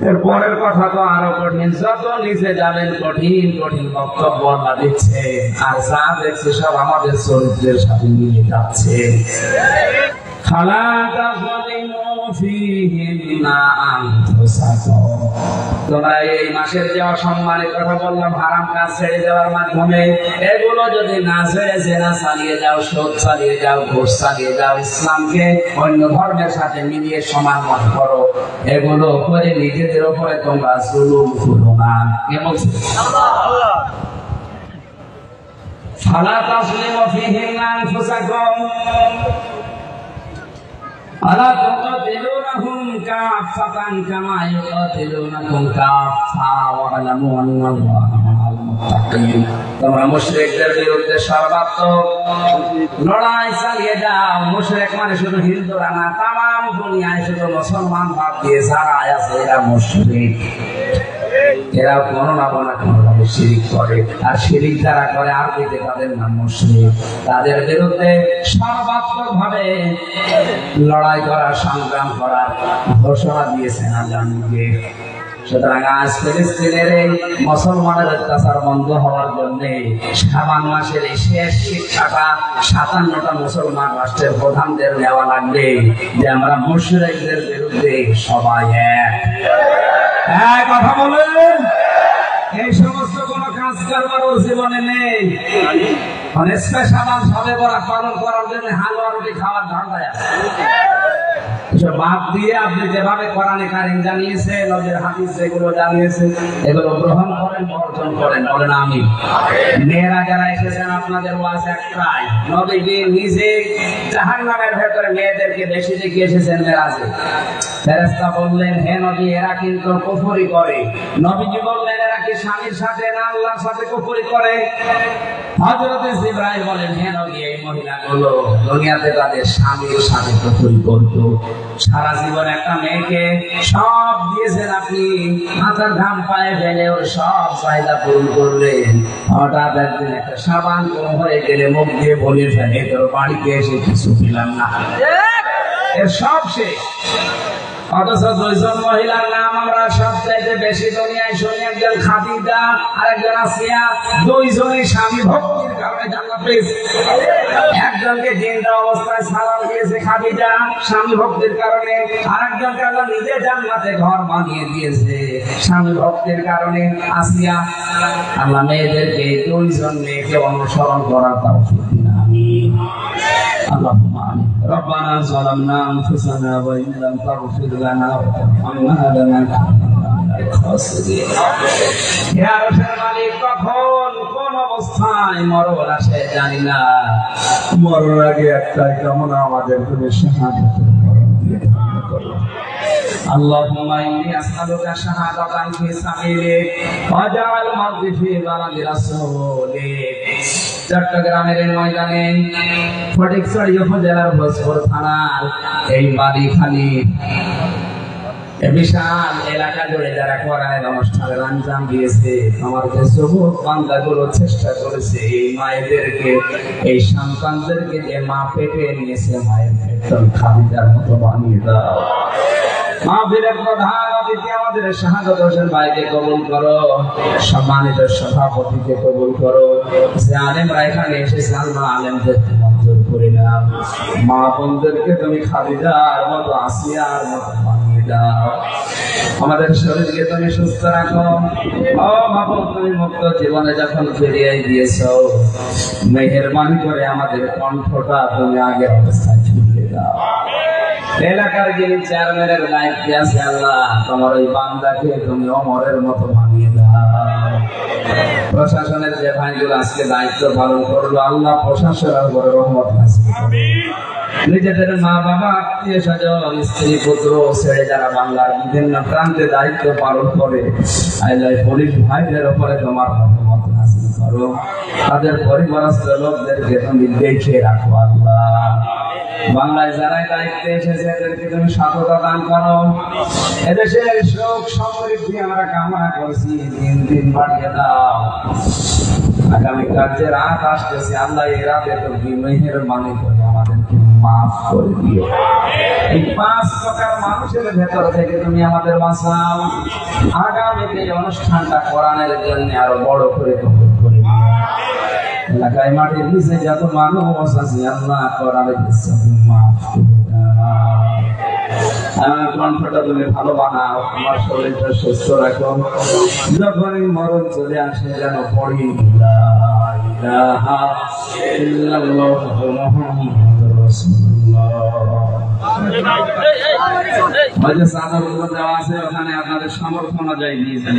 C: এরপরের কথা তো আরো কঠিন, যত নিচে যাবেন কঠিন কঠিন বক্তব্য আল্লাহ দিচ্ছে, আর যা দেখছে সব আমাদের চরিত্রের সাথে মিলে যাচ্ছে। তোমরা এই মাসের যে অসম্মানের কথা বললাম, হারাম কাজ ছেড়ে দেওয়ার মাধ্যমে, এগুলো যদি না ছেড়ে জেনা চালিয়ে যাও, সুদ চালিয়ে যাও, ঘুষ চালিয়ে যাও, ইসলামকে অন্য ধর্মের সাথে মিলিয়ে সমান মনে করো, এগুলো করে নিজেদের উপরে তোমরা জুলুম করো না। কে বলছে? ফালা তাসলিমু ফীহিন্না আনফুসাকুম আলা তুকাতিলুনাহুম কাফাতান কামা ইউকাতিলুনাকুম কাফা ওয়া আলামু আন্নাল্লাহা মাআল মুত্তাকিন। তোমরা মুশরিকদের বিরুদ্ধে সর্বাত্মক লড়াই চালিয়ে যাও। মুশরিক মানে শুধু হিন্দুরা না, তামাম দুনিয়ায় শুধু মুসলমান বাদ দিয়ে যারা আছে এরা মুশরিক। এরা কোনো না কোনো শিরিক করে, আর শিরিক যারা করে আরবিতে তাদের নাম মুশরিক। তাদের বিরুদ্ধে সর্বাত্মক ভাবে লড়াই করার, সংগ্রাম করার ঘোষণা দিয়েছেন আল্লাহ নিজে। সুতরাং আজ ফিলিস্তিনের এই মুসলমানের অত্যাচার বন্ধ হওয়ার জন্য শাবান মাসের এই শেষ শিক্ষাটা 57টা মুসলমান রাষ্ট্রের প্রধানদের নেওয়া লাগবে যে আমরা মুশরিকদের বিরুদ্ধে সবাই এক কথা বলেন। এই সমস্ত কোন কাজ করবার ওর জীবনে নেই। স্পেশাল সবে বড় পালন করার জন্য হালুয়া রুটি খাওয়ার ধান্দায় আছে। বাদ দিয়ে আপনি যেভাবে কোরআনে কারীম জানিয়েছে, নবীর হাদিস যেগুলো জানিয়েছে এগুলো গ্রহণ করেন, বর্জন করেন, বলেন আমিন। মেয়েরা যারা এসেছেন আপনাদের ওয়াজ একটাই, নবীজি নিজে জাহান্নামের ভেতরে মেয়েদেরকে বেশি দেখে এসেছেন মেরাজে। ফেরেশতা বললেন, হে নবী এরা কিন্তু কুফরি করে। নবীজি বললেন, এরা কি স্বামীর সাথে না আল্লাহর সাথে কুফরি করে? হযরত জিবরাইল বলেন, হে নবী এই মহিলাগুলো দুনিয়াতে তাদের স্বামীর সাথে কুফরি করতো। সারা জীবন একটা মেয়েকে সব দিয়েছেন আপনি, মাথার ঘাম পায়ে ফেলে ওর সব চাহিদা পূরণ করলেন। হঠাৎ একদিন একটা সাবান কম হয়ে গেলে মুখ দিয়ে বলে ফেলে, তোর বাড়িতে এসে কিছু পেলাম না, এর সব শেষ। অথচ দুইজন মহিলার নাম আমরা সবচাইতে বেশি দুনিয়ায় শুনি, একজন খাদিজা আর একজন আসিয়া। দুইজনই স্বামী ভক্তির কারণে জান্নাত পেয়েছে। একজনকে জিন্দা অবস্থায় সালাম দিয়েছে খাদিজা স্বামী ভক্তির কারণে, আর একজনকে আল্লাহ নিজে জান্নাতে ঘর বানিয়ে দিয়েছে স্বামী ভক্তির কারণে আসিয়া। আল্লাহ মেয়েদেরকে দুইজন মেয়েকে অনুসরণ করার তৌফিক দিন, আমিন। আল্লাহুম্মা আমিন। ربنا ظلمنا أنفسنا وإن لم تغفر لنا وترحمنا لنكونن من الخاسرين। ইয়া রসুল মালিক, কখন কোন অবস্থায় মরণ আসে জানি না। মরার আগে একটাই কামনা, আমাদের তুমি শাহাদাতের মরণ দিয়ে দান করো। اللهم إني أسألك شهادة في سبيلك واجعل موتي في بلد رسولك। চট্টগ্রামের ময়দানে ফটিকছড়ি উপজেলার ভোজপুর থানার এই বাড়িখালী বিশাল এলাকা জুড়ে যারা কোরআনের অনুষ্ঠানের আঞ্জাম দিয়েছে, আমার যে যুবক বান্দাগুলো চেষ্টা করেছে এই মায়েদেরকে, এই সন্তানদেরকে যে মা পেটে নিয়েছে, মায়ের পেটটা খাদিজার মতো বানিয়ে দাও। মাহফিলের প্রধান অতিথি আমাদের শাহাদাত হোসেন ভাইকে কবুল করো, সম্মানিত সভাপতিকে কবুল করো, যে আলেমরা এখানে এসেছে আল্লাহ আলেমদেরকে মঞ্জুর করে নাও। মা বোনদেরকে তুমি খাদিজার মতো আসিয়ার মতো বানিয়ে দাও। আমাদের শরীরকে তুমি সুস্থ রাখো। ও বাবা, তুমি মুক্ত জীবনে যখন ফিরিয়ে দিয়েছো, মেহেরবানি করে আমাদের কণ্ঠটা তুমি আগের অবস্থায় ফিরিয়ে দাও। এলাকার যিনি চেয়ারম্যানের দায়িত্বে আছে, আল্লাহ তোমার ওই বান্দাকে তুমি ওমরের মতো বানিয়ে দাও। প্রশাসনের যে ভাইগুলো আজকে দায়িত্ব পালন করলো, আল্লাহ প্রশাসনের উপরে রহমত নাযিল করো। নিজেদের মা বাবা, আত্মীয় স্বজন, স্ত্রী পুত্র ছেড়ে যারা বাংলার বিভিন্ন প্রান্তে দায়িত্ব পালন করে, আল্লাহ পুলিশ ভাইদের উপরে তোমার রহমত নাযিল করো। তাদের পরিবারস্থ লোকদেরকে তুমি দেখে রাখো আল্লাহ। বাংলায় যারা দায়িত্বে এসেছে এদেরকে তুমি সততা দান করো। এদেশের সুখ সমৃদ্ধি আমরা কামনা করছি, দিন দিন বাড়িয়ে দাও। আগামীকাল যে রাত আসতেছে, আল্লাহ এই রাতে তুমি মেহেরবানি করে আমাদেরকে মাফ করে দিও। এই 5 প্রকার মানুষের ভেতর থেকে তুমি আমাদের বাঁচাও। আগামীতে এই অনুষ্ঠানটা কোরআনের জন্য আরো বড় করে কবুল করে দিও। এলাকায় মাটির নিচে যত মানুষ আছে, আল্লাহ কোরআনের ইজ্জতে মাফ করে দাও। আমার কণ্ঠটা তুমি ভালো বানাও, আমার শরীরটা সুস্থ রাখো। যখনই মরণ চলে আসে যেন পড়ি লা ইলাহা ইল্লাল্লাহু মুহাম্মাদুর রাসূলুল্লাহ। ওই যে সাদা দেওয়া আছে, ওখানে আপনাদের সামর্থ্য অনুযায়ী নিয়ে যান।